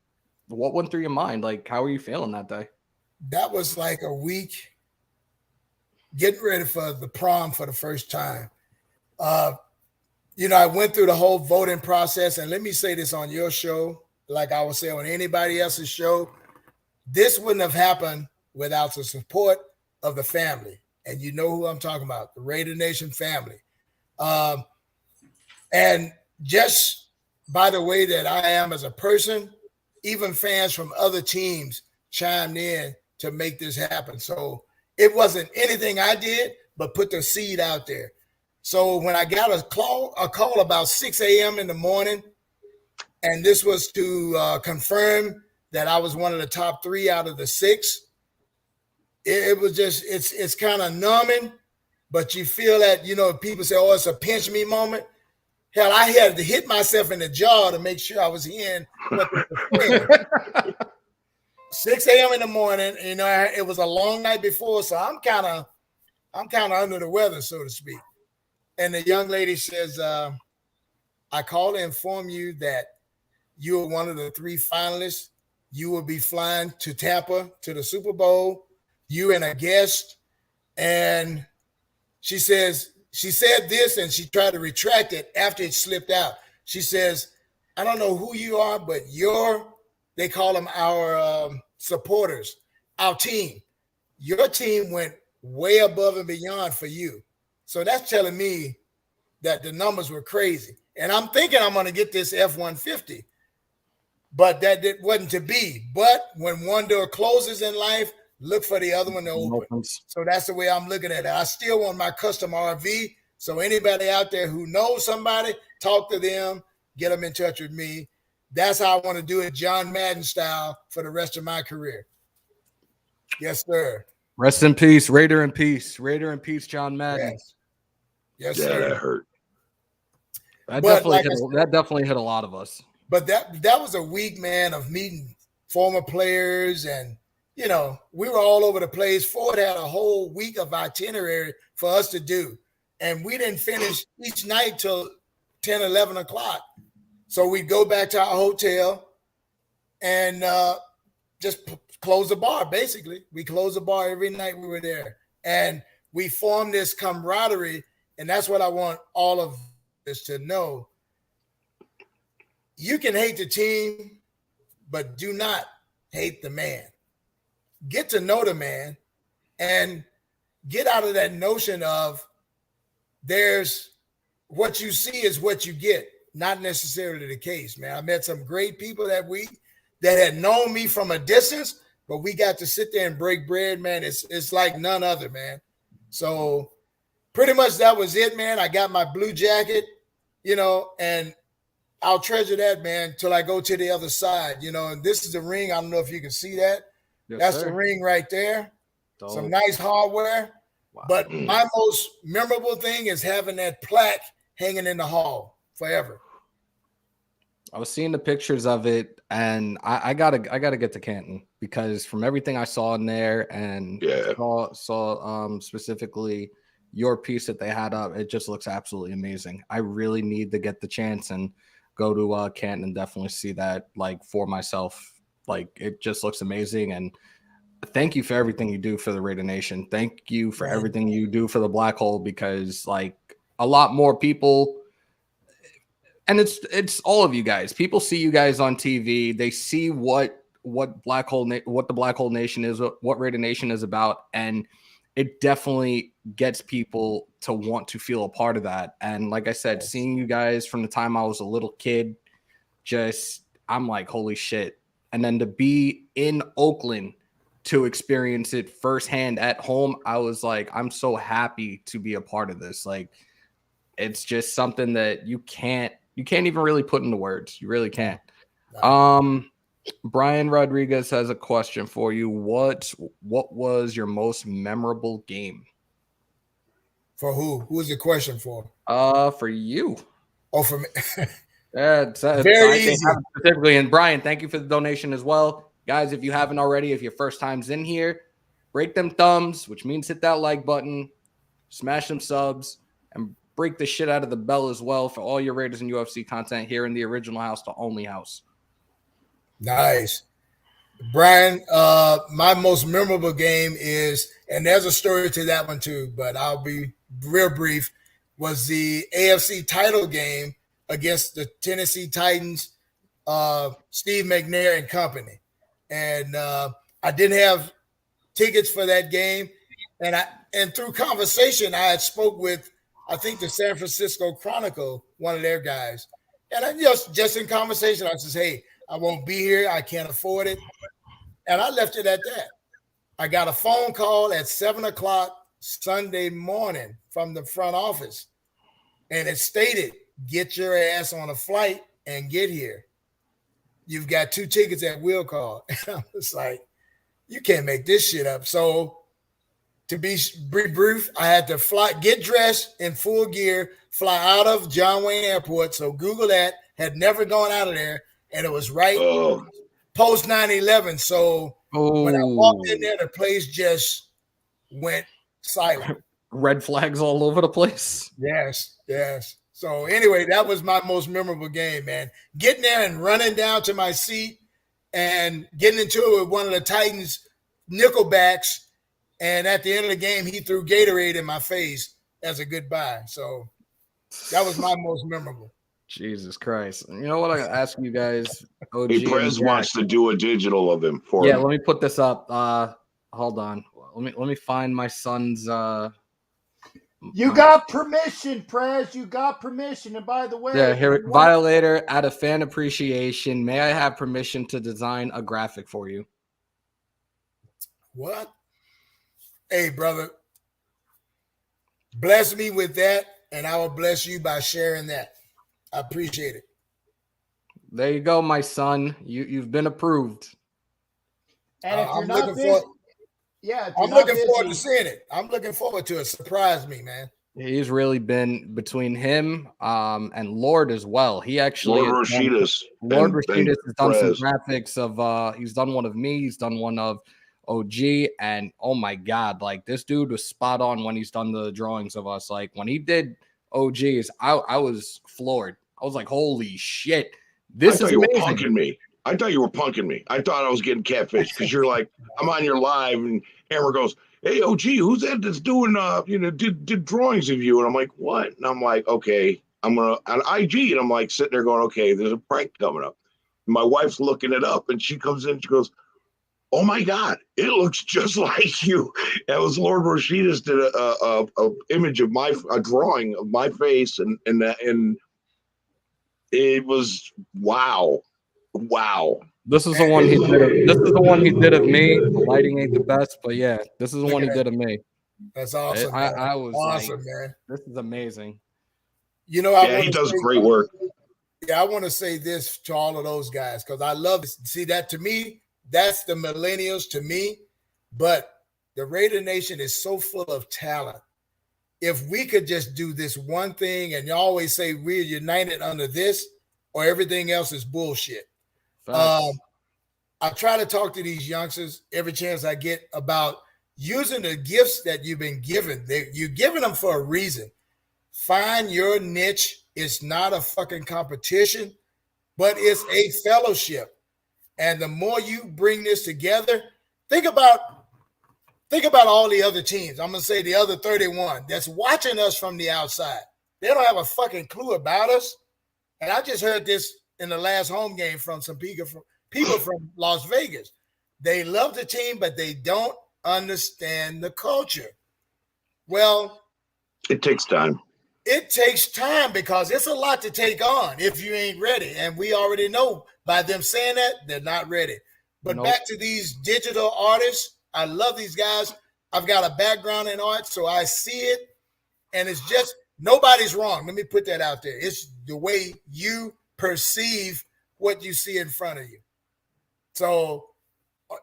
what went through your mind? Like, how were you feeling that day? That was like a week getting ready for the prom for the first time. I went through the whole voting process, and let me say this on your show, like I would say on anybody else's show, this wouldn't have happened without the support of the family. And you know who I'm talking about, the Raider Nation family. And just by the way that I am as a person, even fans from other teams chimed in to make this happen. So it wasn't anything I did, but put the seed out there. So when I got a call about 6 a.m. in the morning, and this was to confirm that I was one of the top 3 out of the 6, it was just, it's kind of numbing, but you feel that, people say, oh, it's a pinch me moment. Hell, I had to hit myself in the jaw to make sure I was in what they were saying. 6 a.m. in the morning, it was a long night before, so I'm kind of under the weather, so to speak. And the young lady says, I called to inform you that you are one of the 3 finalists. You will be flying to Tampa to the Super Bowl, you and a guest. And she said this, and she tried to retract it after it slipped out. She says, I don't know who you are, but they call them our supporters, our team. Your team went way above and beyond for you. So that's telling me that the numbers were crazy. And I'm thinking I'm going to get this F-150, but that wasn't to be. But when one door closes in life, look for the other one to open. So that's the way I'm looking at it. I still want my custom RV. So anybody out there who knows somebody, talk to them, get them in touch with me. That's how I want to do it, John Madden style, for the rest of my career. Yes, sir. Rest in peace, Raider in peace, John Madden. Yes, yeah, sir. That hurt. That definitely hit a lot of us. But that was a week, man, of meeting former players, and we were all over the place. Ford had a whole week of itinerary for us to do, and we didn't finish each night till 10, 11 o'clock. So we'd go back to our hotel and just close the bar, basically. We closed the bar every night we were there. And we formed this camaraderie, and that's what I want all of us to know. You can hate the team, but do not hate the man. Get to know the man and get out of that notion of there's what you see is what you get. Not necessarily the case, man. I met some great people that week that had known me from a distance, but we got to sit there and break bread, man. It's like none other, man. So pretty much that was it, man. I got my blue jacket, and I'll treasure that, man, till I go to the other side, and this is the ring. I don't know if you can see that. Yes, that's sir. The ring right there. Dope. Some nice hardware. Wow. But my most memorable thing is having that plaque hanging in the hall forever. I was seeing the pictures of it, and I gotta get to Canton, because from everything I saw in there and saw specifically your piece that they had up, it just looks absolutely amazing. I really need to get the chance and go to Canton and definitely see that, like, for myself. Like, it just looks amazing. And thank you for everything you do for the Raider Nation. Thank you for everything you do for the Black Hole, because, like, a lot more people. And it's all of you guys. People see you guys on TV. They see what the Black Hole Nation is, what Raider Nation is about, and it definitely gets people to want to feel a part of that. And like I said, seeing you guys from the time I was a little kid, I'm like, holy shit. And then to be in Oakland to experience it firsthand at home, I was like, I'm so happy to be a part of this. Like, it's just something that you can't even really put into words. You really can't. Brian Rodriguez has a question for you. What was your most memorable game? For who? Who is the question for? For you. Oh, for me. Very easy. Specifically, and Brian, thank you for the donation as well. Guys, if you haven't already, if your first time's in here, break them thumbs, which means hit that like button, smash them subs, and break the shit out of the bell as well for all your Raiders and UFC content here in the original house, the only house. Nice. Brian, my most memorable game is, and there's a story to that one too, but I'll be real brief, was the AFC title game against the Tennessee Titans, Steve McNair and company. And I didn't have tickets for that game. And through conversation, I had spoke with, I think, the San Francisco Chronicle, one of their guys. And I just in conversation, I said, hey, I won't be here. I can't afford it. And I left it at that. I got a phone call at 7:00 Sunday morning from the front office, and it stated, "Get your ass on a flight and get here. You've got 2 tickets at will call." And I was like, you can't make this shit up. So to be brief, I had to get dressed in full gear, fly out of John Wayne Airport. So Google that. Had never gone out of there, and it was right post 9/11. So when I walked in there, the place just went silent. Red flags all over the place. Yes. So anyway, that was my most memorable game, man. Getting there and running down to my seat and getting into it with one of the Titans nickelbacks. And at the end of the game, he threw Gatorade in my face as a goodbye. So that was my most memorable. Jesus Christ. You know what I ask you guys? OG Hey, Prez wants to do a digital of him for him. Let me put this up. Hold on. Let me find my son's You got permission, Prez. You got permission. And by the way, here, Violator, out of fan appreciation, may I have permission to design a graphic for you? What? Hey, brother, bless me with that, and I will bless you by sharing that. I appreciate it. There you go, my son. You've been approved. And if you're I'm not looking busy, I'm looking forward to seeing it. I'm looking forward to it. Surprise me, man. He's really been between him and Lord as well. He actually Lord Rashidas. Lord Rashidas has done some graphics of he's done one of me, he's done one of OG, and oh my god, like this dude was spot on when he's done the drawings of us. Like when he did OGs, I was floored. I was like, holy shit, this is amazing. Punking me. I thought you were punking me. I thought I was getting catfish because you're like, I'm on your live, and Hammer goes, "Hey, OG, who's that that's doing did drawings of you?" And I'm like, "What?" And I'm like, "Okay, I'm gonna on IG," and I'm like sitting there going, "Okay, there's a prank coming up." And my wife's looking it up, and she comes in, she goes, "Oh my god, it looks just like you." That was Lord Rashidas did a image of a drawing of my face, and it was wow. This is the one he did. This is the one he did of me. The lighting ain't the best, but yeah, this is the one he did of me. That's awesome. I was awesome, like, man. This is amazing. You know, he does great work. Yeah, I want to say this to all of those guys because I love this. See, that to me, that's the millennials to me. But the Raider Nation is so full of talent. If we could just do this one thing, and you always say we're united under this, or everything else is bullshit. I try to talk to these youngsters every chance I get about using the gifts that you've been given. You're giving them for a reason. Find your niche. It's not a fucking competition, but it's a fellowship. And the more you bring this together, think about all the other teams. I'm going to say the other 31 that's watching us from the outside. They don't have a fucking clue about us. And I just heard this in the last home game from some people from Las Vegas. They love the team, but they don't understand the culture. Well, it takes time. It takes time because it's a lot to take on if you ain't ready. And we already know by them saying that, they're not ready. But back to these digital artists, I love these guys. I've got a background in art, so I see it. And it's just, nobody's wrong. Let me put that out there. It's the way you perceive what you see in front of you. So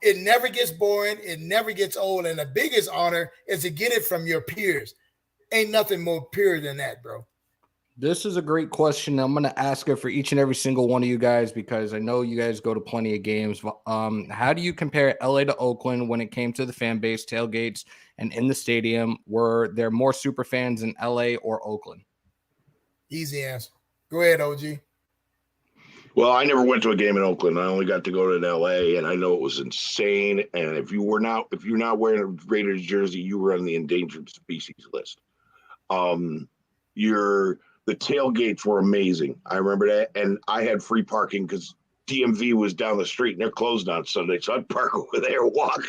it never gets boring. It never gets old. And the biggest honor is to get it from your peers. Ain't nothing more pure than that, bro. This is a great question. I'm going to ask it for each and every single one of you guys because I know you guys go to plenty of games. How do you compare LA to Oakland when it came to the fan base, tailgates, and in the stadium? Were there more super fans in LA or Oakland? Easy answer. Go ahead, OG. Well, I never went to a game in Oakland. I only got to go to LA, and I know it was insane. And if you're not wearing a Raiders jersey, you were on the endangered species list. The tailgates were amazing. I remember that. And I had free parking because DMV was down the street and they're closed on Sunday. So I'd park over there, walk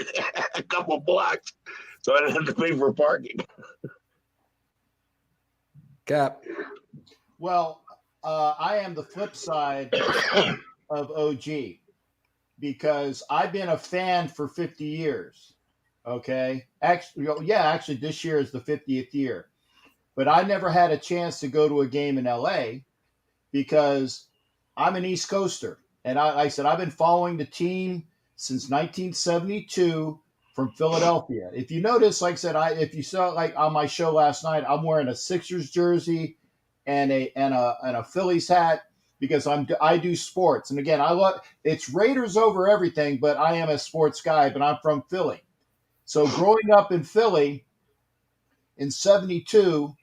a couple blocks. So I didn't have to pay for parking. Cap. Well, I am the flip side of OG because I've been a fan for 50 years. Okay. Actually, this year is the 50th year. But I never had a chance to go to a game in LA because I'm an East Coaster. And I said, I've been following the team since 1972 from Philadelphia. If you notice, like I said, if you saw like on my show last night, I'm wearing a Sixers jersey and a Phillies hat because I do sports. And again, I love it's Raiders over everything, but I am a sports guy, but I'm from Philly. So growing up in Philly in 72,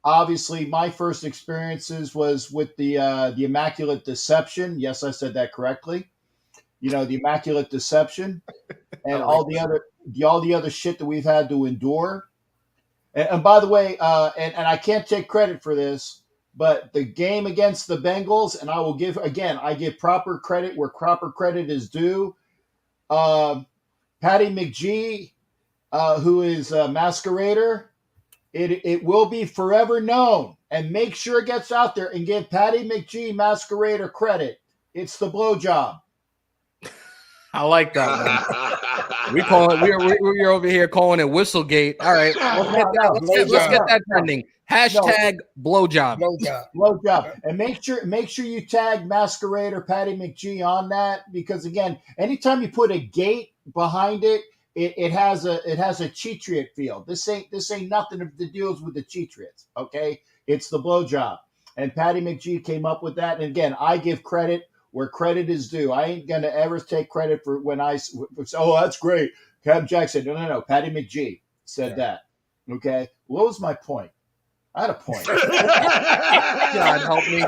obviously my first experiences was with the Immaculate Deception. Yes, I said that correctly. You know, the Immaculate Deception and all the other shit that we've had to endure. And by the way, and I can't take credit for this, but the game against the Bengals, and I give proper credit where proper credit is due. Patty McGee, who is a masquerader, it will be forever known. And make sure it gets out there and give Patty McGee masquerader credit. It's the blowjob. I like that one. We call it. We're over here calling it Whistlegate. All right, let's get that trending. Hashtag blowjob. Blowjob. And make sure you tag masquerader Patty McGee on that, because again, anytime you put a gate behind it, it has a Cheatriot feel. This ain't nothing that deals with the Cheatriots. Okay, it's the blowjob. And Patty McGee came up with that. And again, I give credit where credit is due. I ain't gonna ever take credit for when that's great. Cam Jackson. No. Patty McGee said that. Okay. What was my point? I had a point. God help me.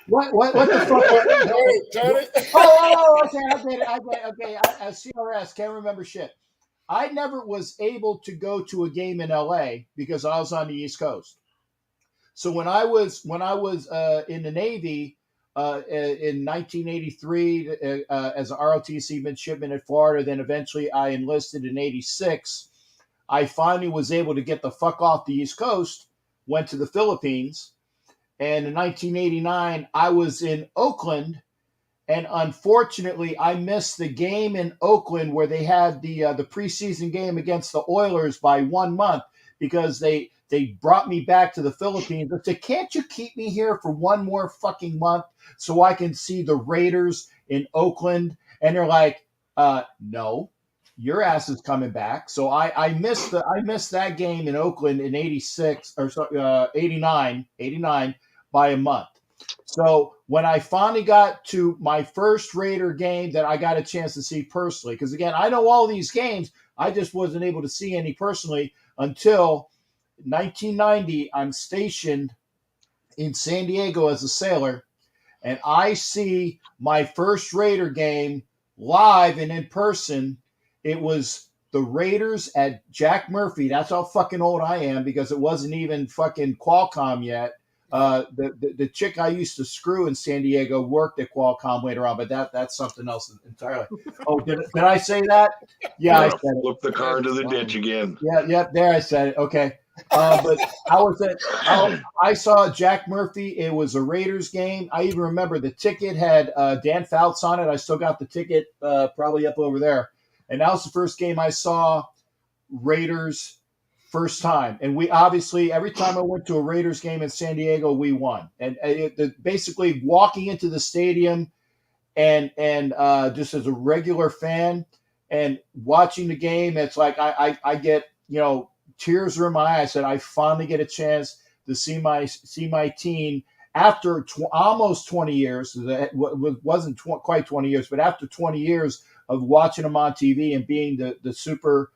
What the fuck? Oh, okay. I get it. Okay. I CRS can't remember shit. I never was able to go to a game in LA because I was on the East Coast. So when I was in the Navy in 1983 as an ROTC midshipman at Florida, then eventually I enlisted in '86. I finally was able to get the fuck off the East Coast, went to the Philippines, and in 1989 I was in Oakland, and unfortunately I missed the game in Oakland where they had the preseason game against the Oilers by 1 month because they brought me back to the Philippines. I said, can't you keep me here for one more fucking month so I can see the Raiders in Oakland? And they're like, no, your ass is coming back. So I missed that game in Oakland in 86 or 89 by a month. So when I finally got to my first Raider game that I got a chance to see personally, because again, I know all these games, I just wasn't able to see any personally until 1990. I'm stationed in San Diego as a sailor, and I see my first Raider game live and in person. It was the Raiders at Jack Murphy. That's how fucking old I am because it wasn't even fucking Qualcomm yet. The chick I used to screw in San Diego worked at Qualcomm later on, but that's something else entirely. Oh, did I say that? Yeah, I said it. Flip the car into the ditch again. Yeah, there I said it. Okay. But I saw Jack Murphy. It was a Raiders game. I even remember the ticket had Dan Fouts on it. I still got the ticket probably up over there. And that was the first game I saw Raiders first time. And we obviously, every time I went to a Raiders game in San Diego, we won. And basically walking into the stadium and just as a regular fan and watching the game, it's like I get, tears are in my eyes. I said, I finally get a chance to see my team after almost 20 years. It wasn't quite 20 years, but after 20 years of watching them on TV and being the super,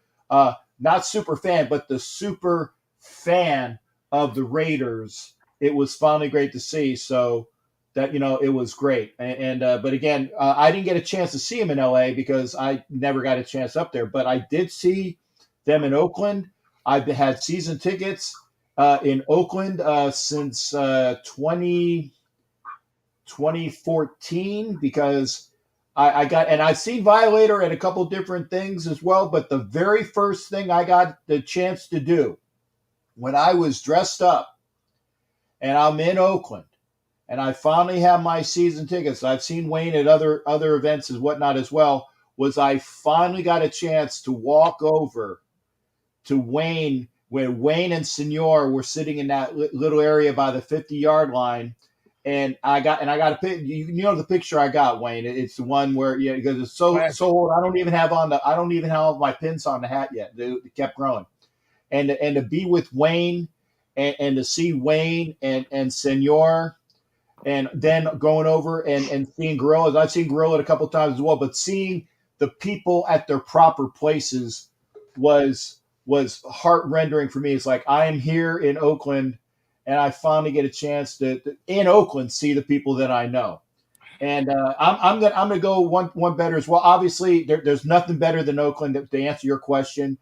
not super fan, but the super fan of the Raiders, it was finally great to see. So that, it was great. But again, I didn't get a chance to see them in LA because I never got a chance up there, but I did see them in Oakland. I've had season tickets in Oakland since 2014 because I got, and I've seen Violator at a couple different things as well, but the very first thing I got the chance to do when I was dressed up and I'm in Oakland and I finally have my season tickets, I've seen Wayne at other events and whatnot as well, was I finally got a chance to walk over to Wayne, where Wayne and Senor were sitting in that little area by the 50-yard line. And I got a pic. You know the picture I got, Wayne. It's the one where because it's so old. I don't even have my pins on the hat yet. It kept growing, and to be with Wayne, and to see Wayne and Senor, and then going over and seeing gorillas. I've seen gorilla a couple of times as well, but seeing the people at their proper places was heart rendering for me. It's like I am here in Oakland, and I finally get a chance to in Oakland see the people that I know. And I'm gonna go one better as well. Obviously, there's nothing better than Oakland to answer your question.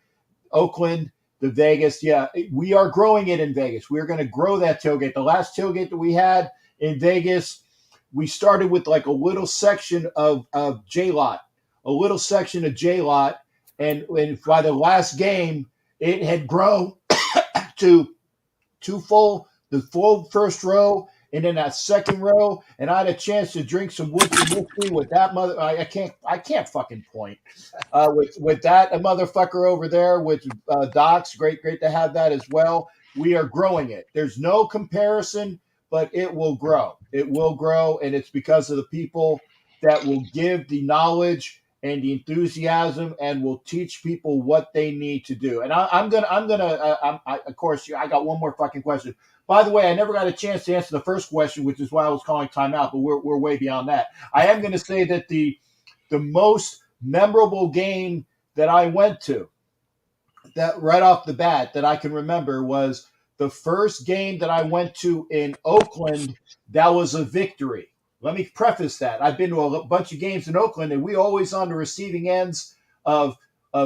Oakland, the Vegas, yeah, we are growing it in Vegas. We're going to grow that tailgate. The last tailgate that we had in Vegas, we started with like a little section of J-Lot, and by the last game, it had grown to the full first row, and then that second row, and I had a chance to drink some whiskey with that mother. I can't fucking point. With that a motherfucker over there with Docs, great to have that as well. We are growing it. There's no comparison, but it will grow. It will grow, and it's because of the people that will give the knowledge and the enthusiasm and will teach people what they need to do. And of course, I got one more fucking question. By the way, I never got a chance to answer the first question, which is why I was calling timeout, but we're way beyond that. I am going to say that the most memorable game that I went to, that right off the bat that I can remember, was the first game that I went to in Oakland. That was a victory. Let me preface that. I've been to a bunch of games in Oakland, and we always on the receiving ends of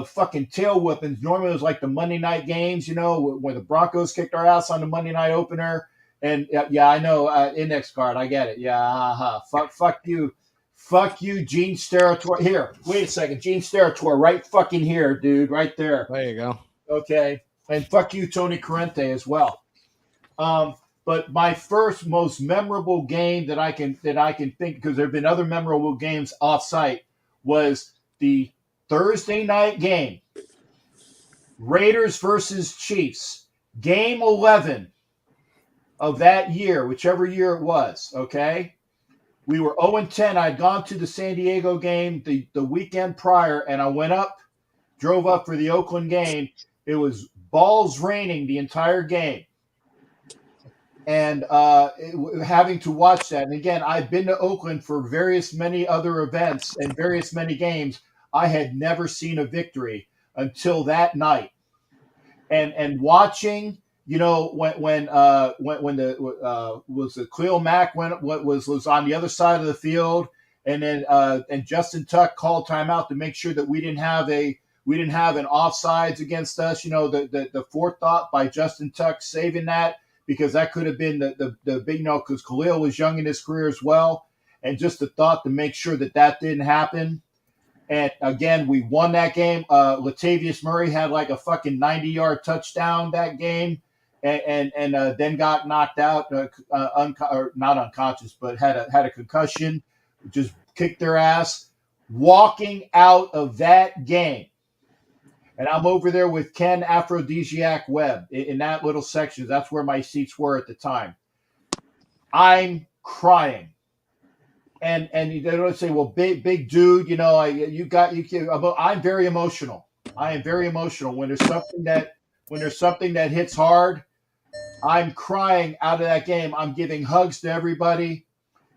fucking tail whippings. Normally it was like the Monday night games, where the Broncos kicked our ass on the Monday night opener. And yeah, I know, index card. I get it. Yeah, fuck you. Fuck you, Gene Steratore. Here, wait a second. Gene Steratore, right fucking here, dude. Right there. There you go. Okay. And fuck you, Tony Corrente, as well. But my first most memorable game that I can think, because there have been other memorable games off-site, was the Thursday night game. Raiders versus Chiefs. Game 11 of that year, whichever year it was, okay? We were 0-10. I'd gone to the San Diego game the weekend prior, and I drove up for the Oakland game. It was balls raining the entire game. And having to watch that. And again, I've been to Oakland for many other events and many games. I had never seen a victory until that night. And watching, when was the Khalil Mack was on the other side of the field, and then and Justin Tuck called timeout to make sure that we didn't have an offsides against us. The forethought by Justin Tuck saving that, because that could have been the big, because Khalil was young in his career as well, and just the thought to make sure that didn't happen. And again, we won that game. Latavius Murray had like a fucking 90-yard touchdown that game, and then got knocked out, not unconscious, but had a concussion. Just kicked their ass. Walking out of that game, and I'm over there with Ken Aphrodisiac Webb in that little section. That's where my seats were at the time. I'm crying. And they don't say, well, big dude, I'm very emotional. I am very emotional when there's something that hits hard. I'm crying out of that game. I'm giving hugs to everybody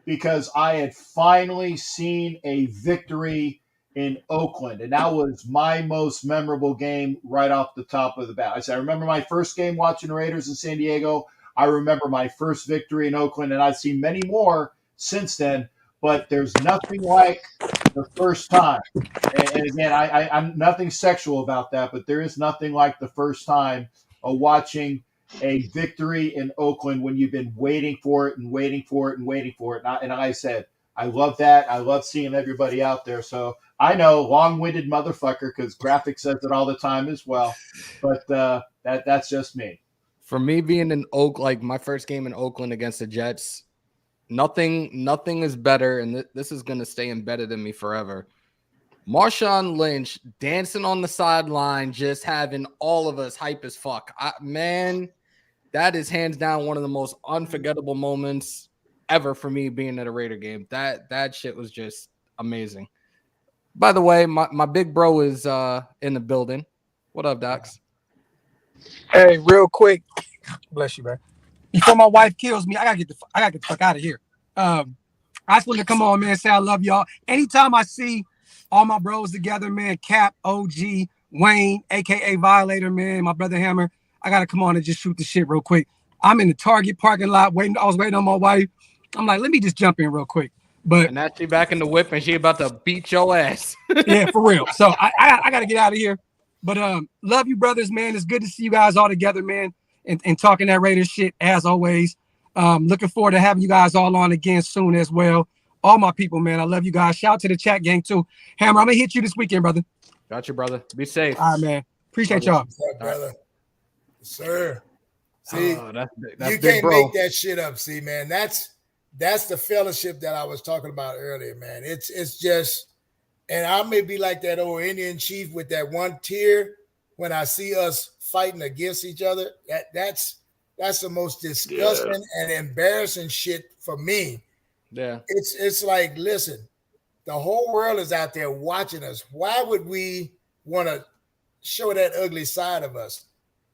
because I had finally seen a victory in Oakland, and that was my most memorable game right off the top of the bat. I remember my first game watching the Raiders in San Diego. I remember my first victory in Oakland, and I've seen many more since then. But there's nothing like the first time. And again, I'm nothing sexual about that, but there is nothing like the first time of watching a victory in Oakland when you've been waiting for it and waiting for it and waiting for it. And like I said, I love that. I love seeing everybody out there. So I know, long-winded motherfucker, because Graphic says it all the time as well. But that's just me. For me, being in like my first game in Oakland against the Jets, nothing is better, and this is going to stay embedded in me forever, Marshawn Lynch dancing on the sideline, just having all of us hype as fuck. Man, that is hands down one of the most unforgettable moments ever for me being at a Raider game. That shit was just amazing. By the way, my big bro is in the building. What up, Docs? Hey, real quick, bless you, man. Before my wife kills me, I gotta get the fuck out of here. I just want to come on, man, and say I love y'all. Anytime I see all my bros together, man, Cap, OG, Wayne, aka Violator, man, my brother Hammer, I gotta come on and just shoot the shit real quick. I'm in the Target parking lot waiting. I was waiting on my wife. I'm like, let me just jump in real quick. But and now she back in the whip and she about to beat your ass. Yeah, for real. So I gotta get out of here. But love you, brothers, man. It's good to see you guys all together, man, and talking that Raiders shit as always. Looking forward to having you guys all on again soon as well. All my people, man. I love you guys. Shout out to the chat gang too. Hammer, I'm gonna hit you this weekend, brother. Got you, brother. Be safe. All right, man. Appreciate y'all. What's up, brother? Right. Sir. See, that's you big, can't make that shit up. See, man, that's the fellowship that I was talking about earlier, man. It's just, and I may be like that old Indian chief with that one tear when I see us fighting against each other. That's the most disgusting and embarrassing shit for me. Yeah. It's like, listen, the whole world is out there watching us. Why would we want to show that ugly side of us?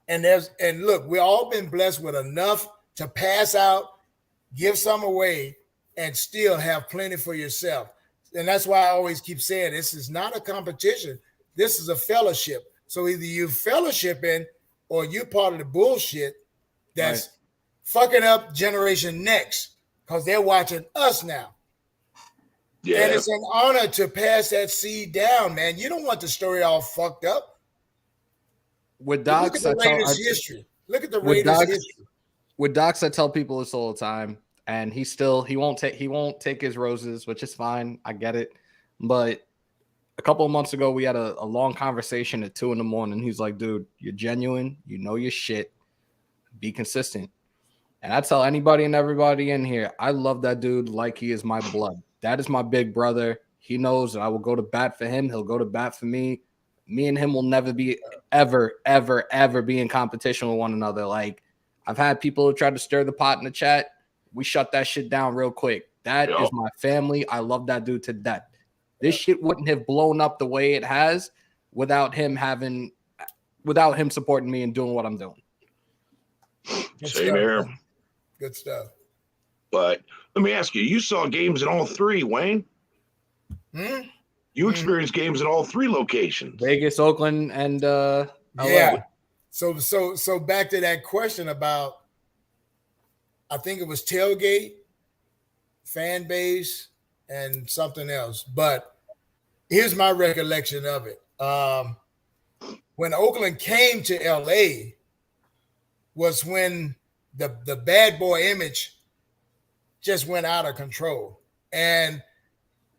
And look, we've all been blessed with enough to pass out, give some away, and still have plenty for yourself. And that's why I always keep saying this is not a competition. This is a fellowship. So either you fellowshipping or you're part of the bullshit that's fucking up Generation Next because they're watching us now. Yeah. And it's an honor to pass that seed down, man. You don't want the story all fucked up. With Docs, look at the Raiders' history. Look at the Raiders' history. With Docs, I tell people this all the time, and he won't take his roses, which is fine. I get it. But a couple of months ago, we had a long conversation at 2 a.m. He's like, dude, you're genuine. You know your shit. Be consistent. And I tell anybody and everybody in here, I love that dude like he is my blood. That is my big brother. He knows that I will go to bat for him. He'll go to bat for me. Me and him will never be ever be in competition with one another. Like, I've had people who try to stir the pot in the chat. We shut that shit down real quick. That is my family. I love that dude to death. This shit wouldn't have blown up the way it has without him supporting me and doing what I'm doing. Same here. Good stuff. But let me ask you, you saw games in all three, Wayne. You experienced games in all three locations. Vegas, Oakland, and LA. Yeah. So back to that question about, I think it was tailgate, fan base, and something else. But here's my recollection of it. When Oakland came to LA was when the bad boy image just went out of control. And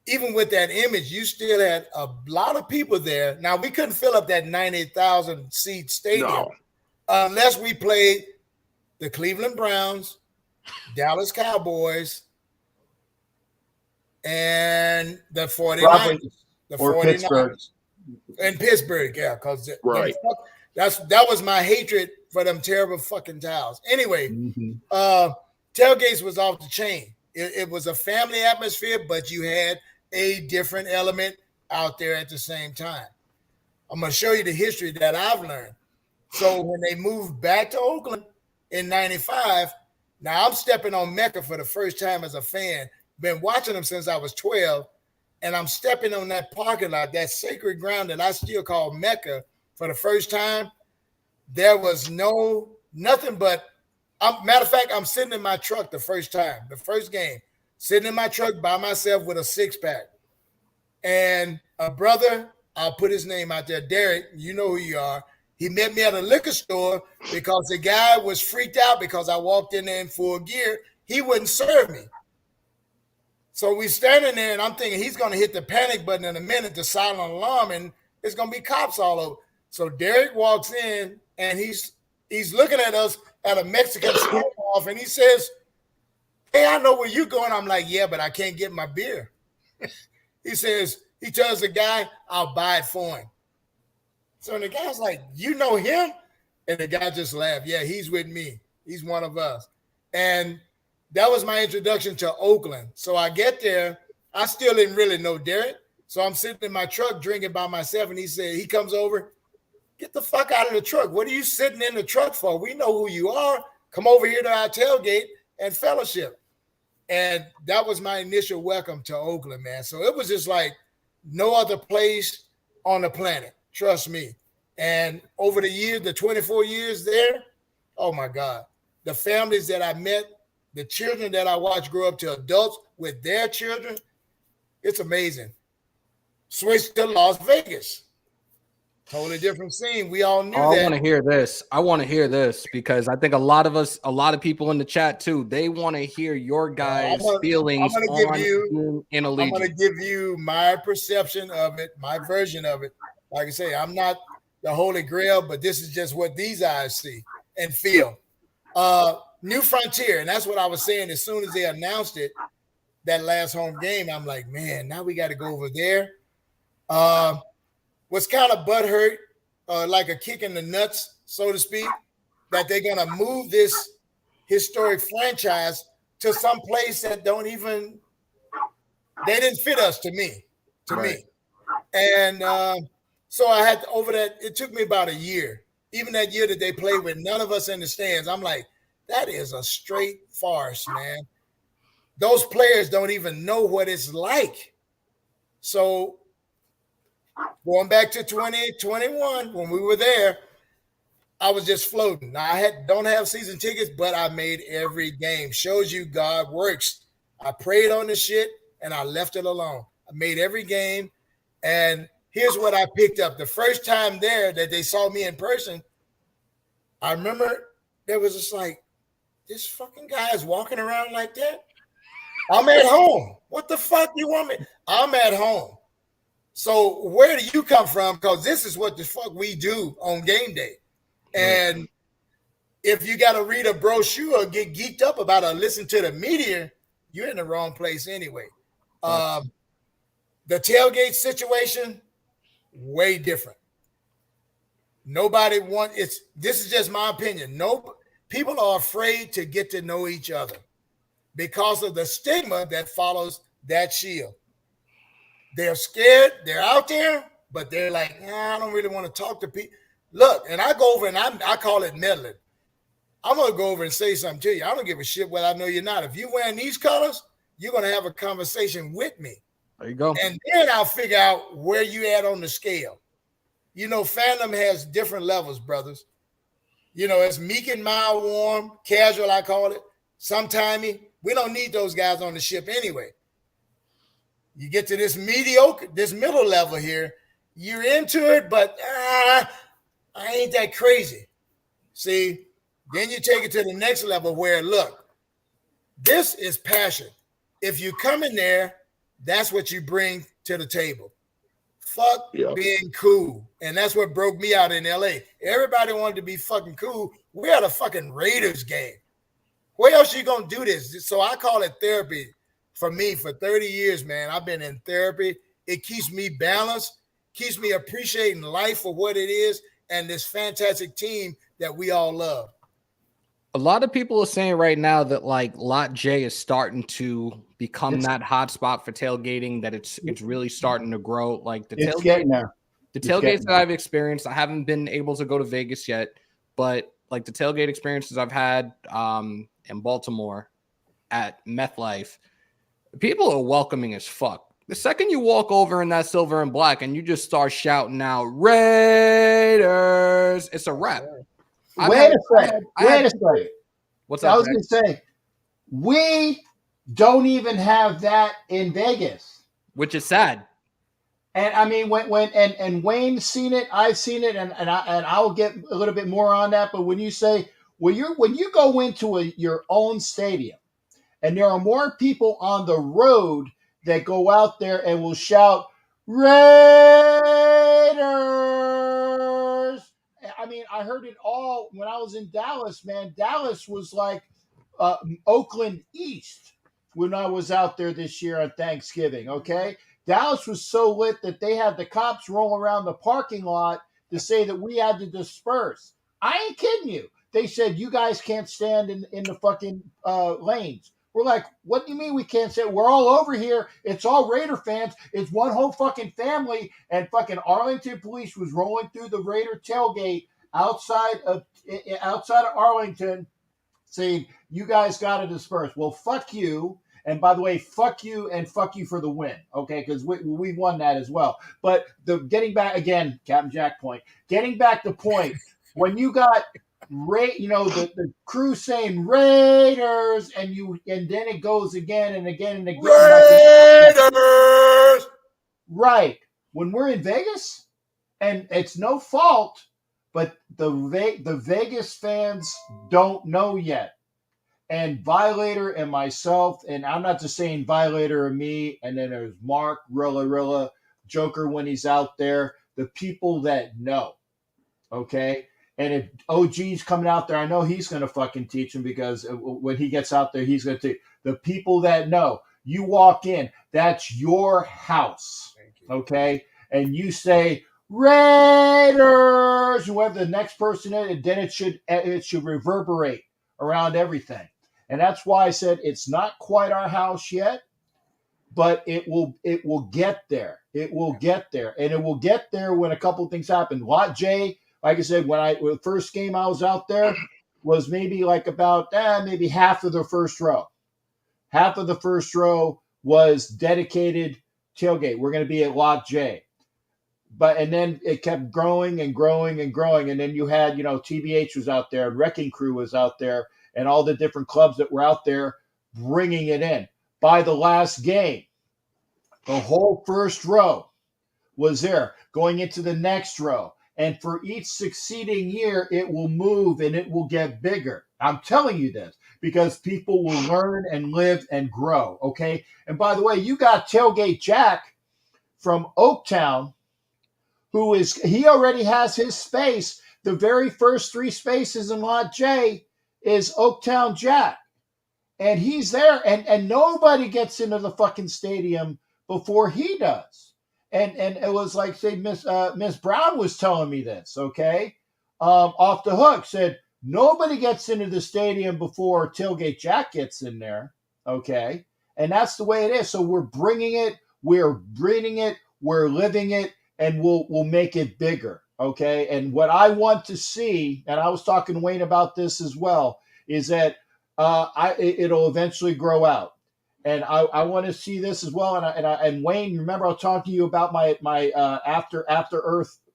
even with that image, you still had a lot of people there. Now, we couldn't fill up that 90,000 seat stadium unless we played the Cleveland Browns, Dallas Cowboys, and the 49ers. Pittsburgh. And Pittsburgh, yeah, because that was my hatred for them terrible fucking towels. Anyway, tailgates was off the chain. It was a family atmosphere, but you had a different element out there at the same time. I'm going to show you the history that I've learned. So when they moved back to Oakland in 95, now I'm stepping on Mecca for the first time as a fan. Been watching them since I was 12, and I'm stepping on that parking lot, that sacred ground that I still call Mecca for the first time. There was nothing but, matter of fact, I'm sitting in my truck the first game, sitting in my truck by myself with a 6-pack. And a brother, I'll put his name out there, Derek, you know who you are. He met me at a liquor store because the guy was freaked out because I walked in there in full gear. He wouldn't serve me. So we standing there, and I'm thinking he's going to hit the panic button in a minute, the silent alarm, and it's going to be cops all over. So Derek walks in, and he's looking at us at a Mexican standoff, and he says, "Hey, I know where you're going." I'm like, "Yeah, but I can't get my beer." He says, He tells the guy, I'll buy it for him. So the guy's like, you know him? And the guy just laughed. Yeah, he's with me. He's one of us. And that was my introduction to Oakland. So I get there. I still didn't really know Derek. So I'm sitting in my truck drinking by myself. And he comes over, get the fuck out of the truck. What are you sitting in the truck for? We know who you are. Come over here to our tailgate and fellowship. And that was my initial welcome to Oakland, man. So it was just like no other place on the planet. Trust me. And over the years, the 24 years there, oh my God, the families that I met, the children that I watched grow up to adults with their children, it's amazing. Switched to Las Vegas. Totally different scene. We all knew that. I want to hear this. I want to hear this because I think a lot of people in the chat too, they want to hear your guys' feelings on being in Allegiant. I'm going to give you my perception of it, my version of it. Like I say, I'm not the Holy Grail, but this is just what these eyes see and feel. New Frontier, and that's what I was saying as soon as they announced it, that last home game, I'm like, man, now we got to go over there. Was kind of butthurt, like a kick in the nuts, so to speak, that they're going to move this historic franchise to some place that they didn't fit us to me. And so I had to, over that, it took me about a year. Even that year that they played with none of us in the stands, I'm like, that is a straight farce, man. Those players don't even know what it's like. So going back to 2021, when we were there, I was just floating. Now, don't have season tickets, but I made every game. Shows you God works. I prayed on the shit, and I left it alone. I made every game, and here's what I picked up. The first time there that they saw me in person, I remember there was just like, this fucking guy is walking around like that? I'm at home. What the fuck you want me? I'm at home. So where do you come from? Because this is what the fuck we do on game day. And if you got to read a brochure or get geeked up about it, listen to the media, you're in the wrong place anyway. The tailgate situation, way different. This is just my opinion. People are afraid to get to know each other because of the stigma that follows that shield. They're scared. They're out there, but they're like, I don't really want to talk to people. Look, and I go over and I call it meddling. I'm going to go over and say something to you. I don't give a shit whether I know you're not. If you're wearing these colors, you're going to have a conversation with me. There you go. And then I'll figure out where you at on the scale. You know, fandom has different levels, brothers. You know, it's meek and mild, warm, casual, I call it. Sometimey. We don't need those guys on the ship anyway. You get to this mediocre, this middle level here, you're into it, but I ain't that crazy. See, then you take it to the next level where, look, this is passion. If you come in there, that's what you bring to the table. Fuck being cool. And that's what broke me out in LA. Everybody wanted to be fucking cool. We're at a fucking Raiders game. Where else you gonna do this? So I call it therapy. For me, for 30 years, man, I've been in therapy. It keeps me balanced, keeps me appreciating life for what it is and this fantastic team that we all love. A lot of people are saying right now that like Lot J is starting to become that hot spot for tailgating, that it's really starting to grow. Like the tailgates that I've experienced, I haven't been able to go to Vegas yet, but like the tailgate experiences I've had in Baltimore at MetLife, people are welcoming as fuck. The second you walk over in that silver and black and you just start shouting out Raiders, it's a wrap. Wait a second. What's up? I was going to say, we don't even have that in Vegas, which is sad. And I mean, when Wayne's seen it, I've seen it, and I'll get a little bit more on that. But when you say when you go into your own stadium, and there are more people on the road that go out there and will shout Raiders. I mean, I heard it all when I was in Dallas, man. Dallas was like Oakland East when I was out there this year on Thanksgiving, okay? Dallas was so lit that they had the cops roll around the parking lot to say that we had to disperse. I ain't kidding you. They said, you guys can't stand in the fucking lanes. We're like, what do you mean we can't stand? We're all over here. It's all Raider fans. It's one whole fucking family. And fucking Arlington police was rolling through the Raider tailgate outside of Arlington saying, you guys got to disperse. Well, fuck you. And by the way, fuck you and fuck you for the win, okay? Because we won that as well. But getting back again, Captain Jack point. Getting back to point, when you got the crew saying Raiders, and then it goes again and again and again. Raiders! Right. When we're in Vegas, and it's no fault, but the Vegas fans don't know yet. And Violator and myself, and I'm not just saying Violator and me, and then there's Mark, Rilla, Joker when he's out there, the people that know, okay? And if OG's coming out there, I know he's going to fucking teach him, because when he gets out there, he's going to teach. The people that know, you walk in, that's your house, okay? And you say, Raiders, whoever the next person is, and then it should reverberate around everything. And that's why I said it's not quite our house yet, but it will get there. It will get there. And it will get there when a couple of things happen. Lot J, like I said, when the first game I was out there was maybe like about maybe half of the first row. Half of the first row was dedicated tailgate. We're going to be at Lot J. And then it kept growing and growing and growing. And then you had, TBH was out there, and Wrecking Crew was out there, and all the different clubs that were out there bringing it in. By the last game, the whole first row was there, going into the next row. And for each succeeding year, it will move and it will get bigger. I'm telling you this because people will learn and live and grow, okay? And by the way, you got Tailgate Jack from Oaktown, he already has his space. The very first 3 spaces in Lot J is Oaktown Jack. And he's there, and nobody gets into the fucking stadium before he does. And it was like, say, Miss Brown was telling me this, okay? Off the hook, said, nobody gets into the stadium before Tailgate Jack gets in there, okay? And that's the way it is. So we're bringing it, we're breeding it, we're living it, and we'll make it bigger, okay? And what I want to see, and I was talking to Wayne about this as well, is that it'll eventually grow out. And I want to see this as well. And Wayne, remember I was talking to you about my after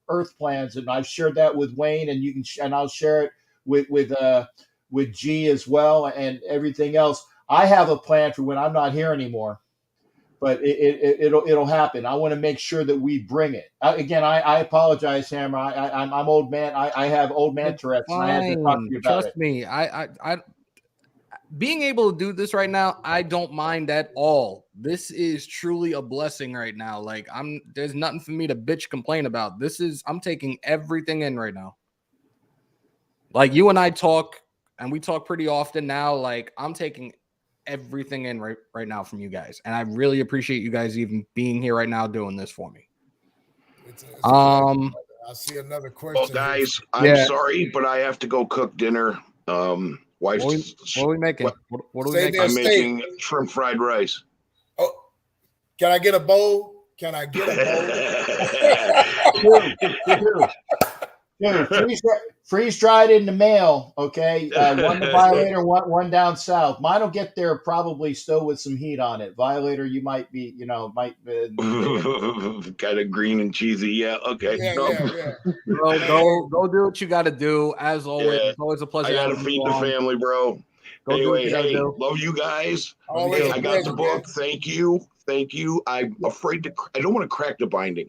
Earth plans, and I've shared that with Wayne, and and I'll share it with G as well, and everything else. I have a plan for when I'm not here anymore. But it'll happen. I want to make sure that we bring it. Again, I apologize, Hammer. I'm old man. I have old man Tourette's. And I had to talk to you about Trust me. I being able to do this right now, I don't mind at all. This is truly a blessing right now. Like there's nothing for me to bitch complain about. I'm taking everything in right now. Like you and I talk, and we talk pretty often now. Like I'm taking everything in right now from you guys, and I really appreciate you guys even being here right now doing this for me. I see another question. Well, guys, I'm sorry, but I have to go cook dinner. Wife's what are we making? What are we making? I'm making shrimp fried rice. Oh, can I get a bowl? Can I get a bowl? Dude, freeze dried in the mail, okay? One to Violator, one down south. Mine will get there probably still with some heat on it. Violator, you might be, kind of green and cheesy. Yeah, okay. Yeah. Go do what you got to do. As always, it's always a pleasure. I got to feed the family, bro. Anyway, hey, love you guys. Always I got the book. Thank you. I'm afraid I don't want to crack the binding.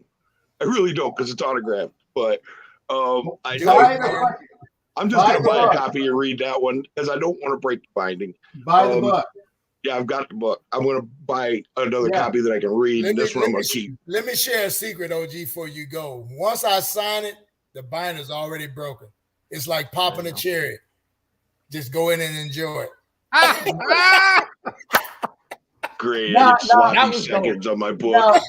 I really don't, because it's autographed. But I'm just going to buy a copy and read that one, because I don't want to break the binding. Buy the book. Yeah, I've got the book. I'm going to buy another copy that I can read. And this one I'm going to keep. Let me share a secret, OG, before you go. Once I sign it, the binder's already broken. It's like popping a cherry. Just go in and enjoy it. great. No, I get no, sloppy that was seconds on my book.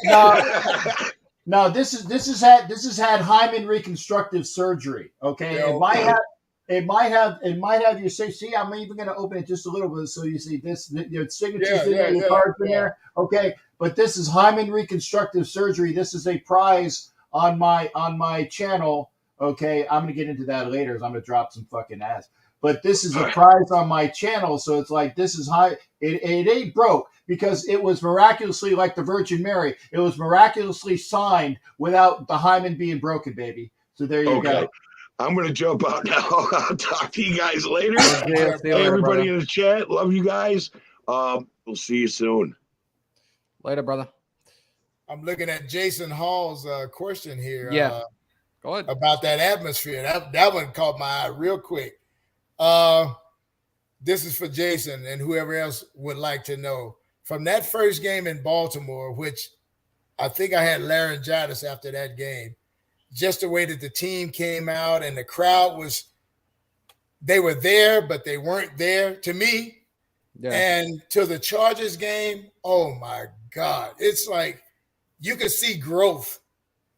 No, this has had hymen reconstructive surgery. Okay, Yeah, it might have you say, see, I'm even going to open it just a little bit so you see this. Your signatures in there, your cards in there. Okay, but this is hymen reconstructive surgery. This is a prize on my channel. Okay, I'm going to get into that later. As I'm going to drop some fucking ass. But this is a prize on my channel, so it's like this is high. It ain't broke because it was miraculously like the Virgin Mary. It was miraculously signed without the hymen being broken, baby. So there you go. I'm going to jump out now. I'll talk to you guys later. See you later, Everybody brother. in the chat, love you guys. We'll see you soon. Later, brother. I'm looking at Jason Hall's question here. Yeah. Go ahead. About that atmosphere. That one caught my eye real quick. This is for Jason and whoever else would like to know. From that first game in Baltimore, which I think I had laryngitis after that game, just the way that the team came out and the crowd they were there, but they weren't there to me. Yeah. And to the Chargers game, oh my God. It's like you could see growth.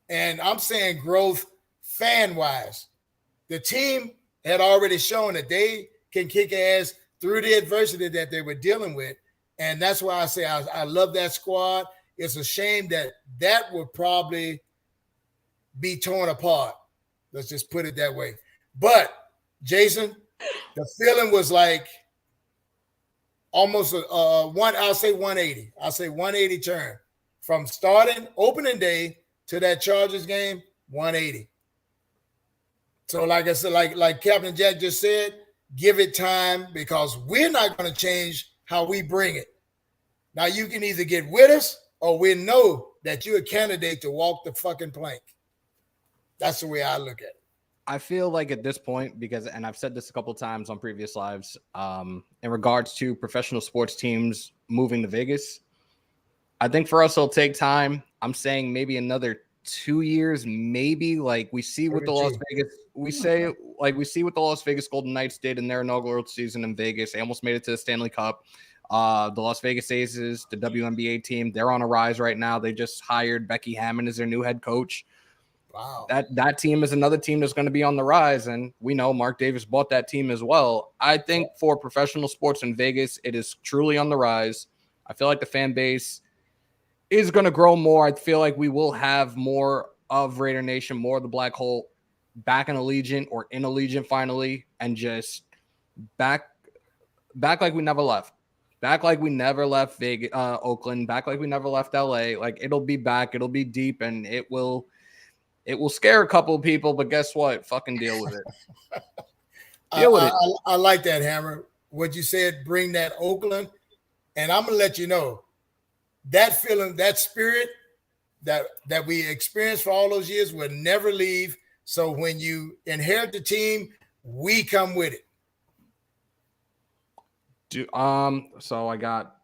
And I'm saying growth fan-wise. The team had already shown that they can kick ass through the adversity that they were dealing with. And that's why I say I love that squad. It's a shame that would probably be torn apart. Let's just put it that way. But, Jason, the feeling was like almost I'll say 180. I'll say 180 turn. From starting opening day to that Chargers game, 180. So like I said, like Captain Jack just said, give it time because we're not going to change how we bring it. Now you can either get with us or we know that you're a candidate to walk the fucking plank. That's the way I look at it. I feel like at this point, and I've said this a couple of times on previous lives, in regards to professional sports teams moving to Vegas, I think for us it'll take time. I'm saying maybe another 2 years, maybe. Like we see what the Las Vegas Golden Knights did in their inaugural season in Vegas. They almost made it to the Stanley Cup. The Las Vegas Aces, the WNBA team, they're on a rise right now. They just hired Becky Hammon as their new head coach. Wow. That team is another team that's going to be on the rise, and we know Mark Davis bought that team as well. I think for professional sports in Vegas, it is truly on the rise. I feel like the fan base is going to grow more. I feel like we will have more of Raider Nation, more of the Black Hole back in Allegiant or in Allegiant finally, and just back like we never left. Back like we never left Vegas, Oakland, back like we never left LA. Like it'll be back, it'll be deep, and it will scare a couple of people, but guess what? Fucking deal with it. I like that, Hammer. What you said, bring that Oakland, and I'm gonna let you know that feeling, that spirit that we experienced for all those years will never leave. So when you inherit the team, we come with it. So I got.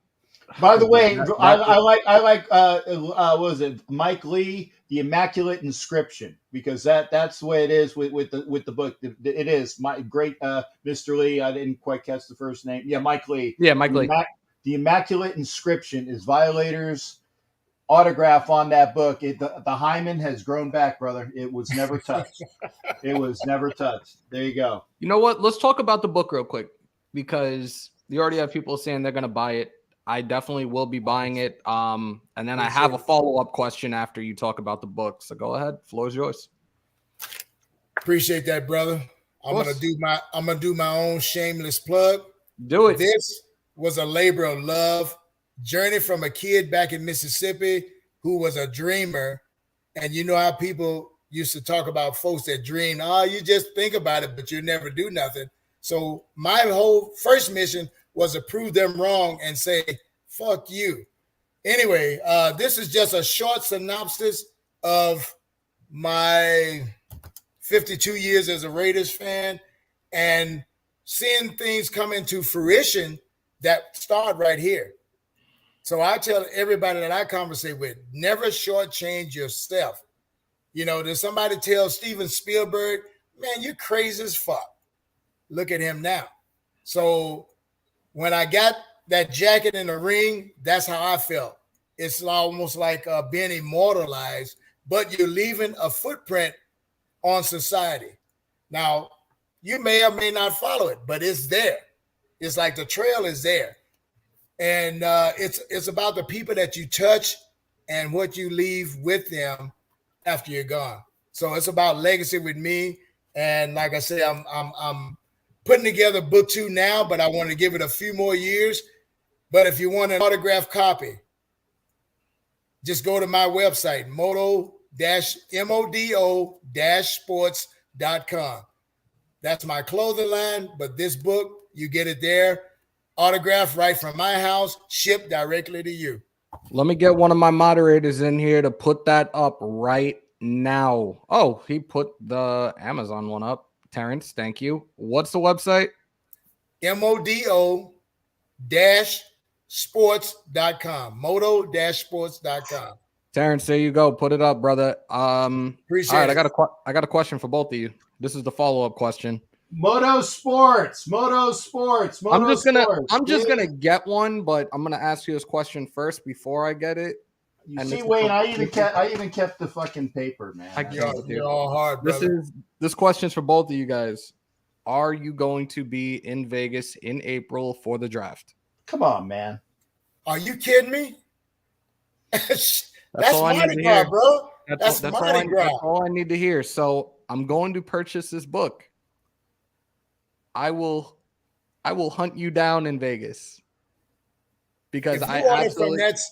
By the way, I like what was it, Mike Lee, The Immaculate Inscription, because that's the way it is with the book. It is my great Mr. Lee. I didn't quite catch the first name. Yeah, Mike Lee. Yeah, Mike Lee. The Immaculate Inscription is Violator's autograph on that book. The hymen has grown back, brother. It was never touched. It was never touched. There you go. You know what? Let's talk about the book real quick because you already have people saying they're going to buy it. I definitely will be buying it. And then I have a follow-up question after you talk about the book. So go ahead. Floor is yours. Appreciate that, brother. I'm gonna do my own shameless plug. Do it. This was a labor of love. Journey from a kid back in Mississippi who was a dreamer. And you know how people used to talk about folks that dream. You just think about it, but you never do nothing. So my whole first mission was to prove them wrong and say, fuck you. Anyway, this is just a short synopsis of my 52 years as a Raiders fan and seeing things come into fruition that start right here. So I tell everybody that I conversate with, never shortchange yourself. You know, there's somebody tell Steven Spielberg, man, you're crazy as fuck. Look at him now. So when I got that jacket in the ring, that's how I felt. It's almost like being immortalized, but you're leaving a footprint on society. Now, you may or may not follow it, but it's there. It's like the trail is there. And it's about the people that you touch and what you leave with them after you're gone. So it's about legacy with me. And like I said, I'm putting together book 2 now, but I want to give it a few more years. But if you want an autographed copy, just go to my website, modo-sports.com. That's my clothing line, but this book, you get it there, autographed right from my house, shipped directly to you. Let me get one of my moderators in here to put that up right now. Oh, he put the Amazon one up. Terrence, thank you. What's the website? modo-sports.com. modo-sports.com. Terrence, there you go. Put it up, brother. Appreciate all right, it. I got a question for both of you. This is the follow-up question. Moto Sports. I'm just gonna get one, but I'm gonna ask you this question first before I get it. You see, Wayne, I even kept the fucking paper, man. You're all hard, brother. This question's for both of you guys. Are you going to be in Vegas in April for the draft? Come on, man. Are you kidding me? That's all I need Mardi to Gras, hear. bro. That's all I need to hear. So I'm going to purchase this book. I will hunt you down in Vegas because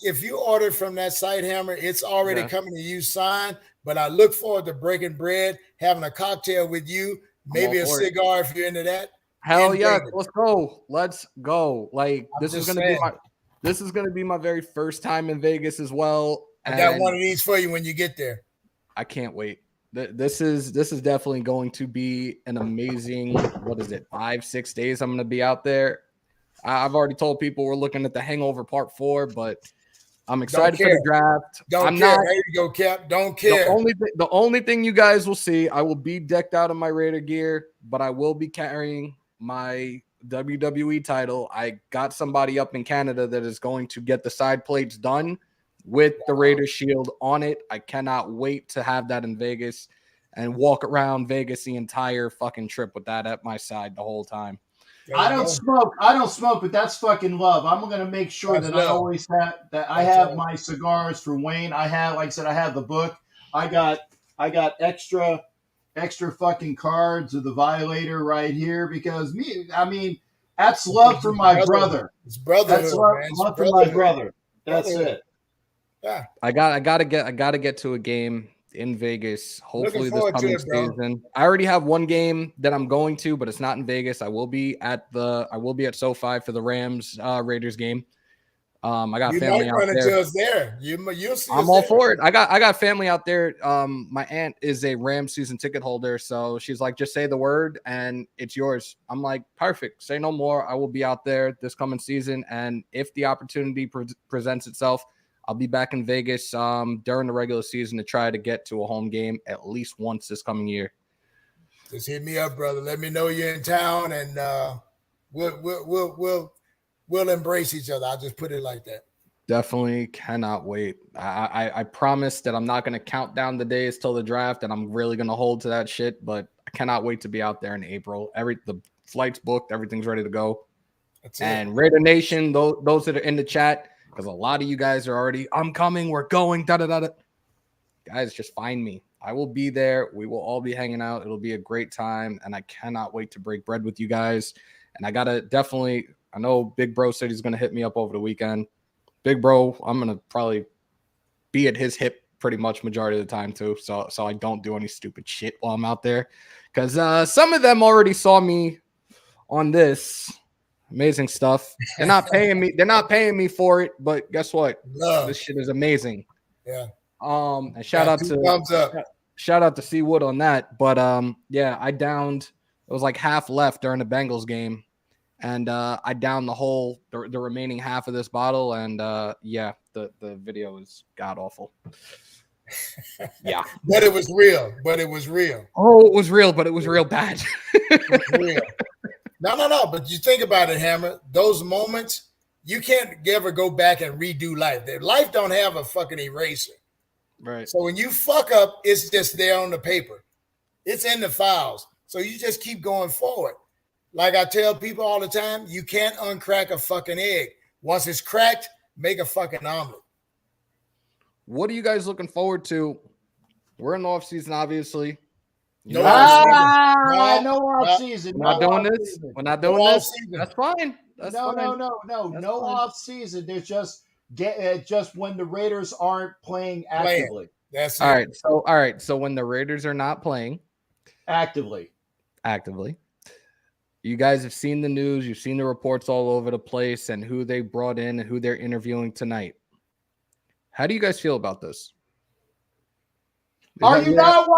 if you order from that site, Hammer, it's already coming to you signed. But I look forward to breaking bread, having a cocktail with you, maybe a cigar if you're into that. Hell yeah, let's go. Like this is gonna be my very first time in Vegas as well. I got one of these for you when you get there. I can't wait. This is definitely going to be an amazing, 5-6 days I'm going to be out there. I've already told people we're looking at The Hangover Part 4, but I'm excited for the draft. There you go, Cap. Don't care. The only thing you guys will see, I will be decked out in my Raider gear, but I will be carrying my WWE title. I got somebody up in Canada that is going to get the side plates done with the Raider shield on it. I cannot wait to have that in Vegas and walk around Vegas the entire fucking trip with that at my side the whole time. I don't smoke, but that's fucking love. I'm gonna make sure that I always have that. I have my cigars for Wayne. I have, like I said, I have the book. I got extra fucking cards of the Violator right here because that's love for my brother. It's brotherhood. That's love for my brother. That's it. Yeah. I gotta get to a game in Vegas. Hopefully this coming season. I already have one game that I'm going to, but it's not in Vegas. I will be at SoFi for the Rams Raiders game. I got family out there. You'll see I'm all for it. I got family out there. My aunt is a Rams season ticket holder, so she's like, just say the word and it's yours. I'm like, perfect. Say no more. I will be out there this coming season, and if the opportunity presents itself, I'll be back in Vegas during the regular season to try to get to a home game at least once this coming year. Just hit me up, brother. Let me know you're in town, and we'll embrace each other. I'll just put it like that. Definitely cannot wait. I promise that I'm not going to count down the days till the draft, and I'm really going to hold to that shit. But I cannot wait to be out there in April. The flight's booked, everything's ready to go. And Raider Nation, those that are in the chat. Because a lot of you guys are already, I'm coming, we're going, da-da-da-da. Guys, just find me. I will be there. We will all be hanging out. It'll be a great time, and I cannot wait to break bread with you guys. And I know Big Bro said he's going to hit me up over the weekend. Big Bro, I'm going to probably be at his hip pretty much majority of the time too, so I don't do any stupid shit while I'm out there. Because some of them already saw me on this. Amazing stuff. They're not paying me. They're not paying me for it, but guess what? This shit is amazing. Yeah. And shout out to C Wood on that. But yeah, I downed. It was like half left during the Bengals game, and I downed the remaining half of this bottle. And yeah, the video is god awful. Yeah, but it was real. Oh, it was real, but it was real bad. It was real. No. But you think about it, Hammer. Those moments you can't ever go back and redo life. Life don't have a fucking eraser. Right. So when you fuck up, it's just there on the paper. It's in the files. So you just keep going forward. Like I tell people all the time, you can't uncrack a fucking egg. Once it's cracked, make a fucking omelet. What are you guys looking forward to? We're in the off season, obviously. No off-season. No off season. We're not doing this. We're not doing this. That's fine. That's fine. No off season. There's just just when the Raiders aren't playing actively. That's it. All right. So when the Raiders are not playing actively, you guys have seen the news. You've seen the reports all over the place and who they brought in and who they're interviewing tonight. How do you guys feel about this? Are you not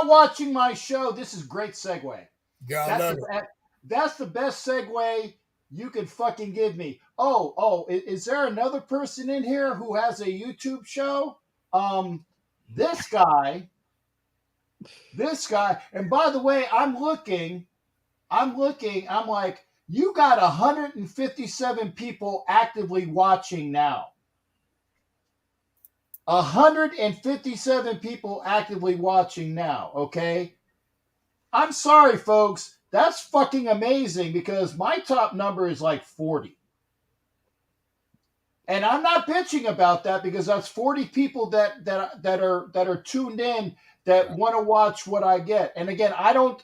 watching my show? This is great segue. That's the best segue you can fucking give me. Is there another person in here who has a YouTube show? This guy. And by the way, I'm looking. I'm like, you got 157 people actively watching now. 157 people actively watching now, okay? I'm sorry, folks. That's fucking amazing because my top number is like 40. And I'm not bitching about that because that's 40 people that are tuned in that want to watch what I get. And again, I don't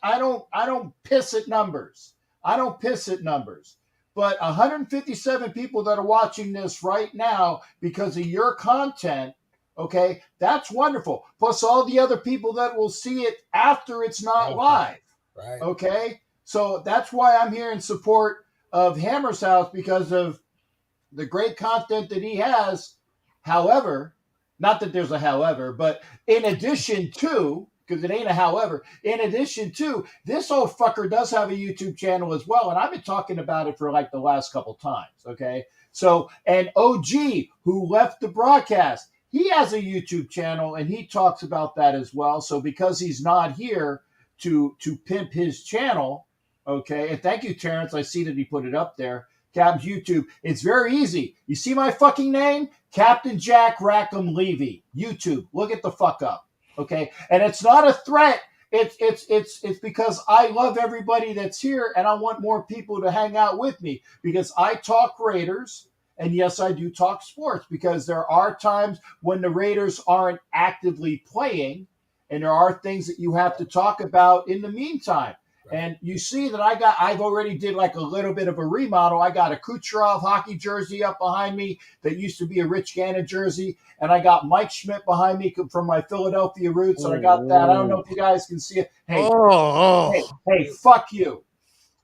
piss at numbers. But 157 people that are watching this right now because of your content, okay, that's wonderful. Plus all the other people that will see it after it's not live. Right. Okay. So that's why I'm here in support of Hammers.House because of the great content that he has. However, not that there's a however, but in addition to, because it ain't a however, in addition to, this old fucker does have a YouTube channel as well. And I've been talking about it for like the last couple times. Okay. So, and OG, who left the broadcast, he has a YouTube channel and he talks about that as well. So because he's not here to pimp his channel, okay, and thank you, Terrence. I see that he put it up there. Cap's YouTube. It's very easy. You see my fucking name? Captain Jack Rackem Levy. YouTube. Look it the fuck up. Okay? And it's not a threat. It's because I love everybody that's here and I want more people to hang out with me because I talk Raiders. And yes, I do talk sports because there are times when the Raiders aren't actively playing and there are things that you have to talk about in the meantime. Right. And you see that I've already did like a little bit of a remodel. I got a Kucherov hockey jersey up behind me that used to be a Rich Gannon jersey. And I got Mike Schmidt behind me from my Philadelphia roots. And I got that. I don't know if you guys can see it. Hey, fuck you.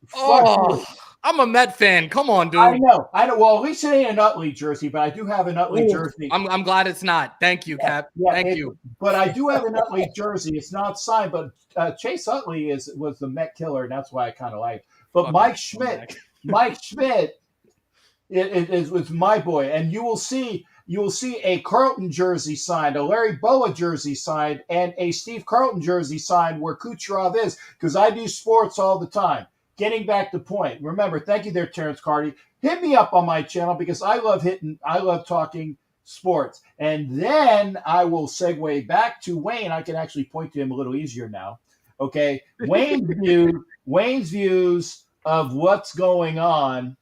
Fuck you. I'm a Met fan. Come on, dude. I know. Well, at least it ain't an Utley jersey, but I do have an Utley jersey. I'm glad it's not. Thank you, Cap. Thank you. But I do have an Utley jersey. It's not signed, but Chase Utley was the Met killer, and that's why I kind of like. But Mike Schmidt was my boy, and you will see a Carlton jersey signed, a Larry Boa jersey signed, and a Steve Carlton jersey signed where Kucherov is, because I do sports all the time. Getting back to point. Remember, thank you there, Terrence Carty. Hit me up on my channel because I love talking sports. And then I will segue back to Wayne. I can actually point to him a little easier now. Okay. Wayne's views of what's going on,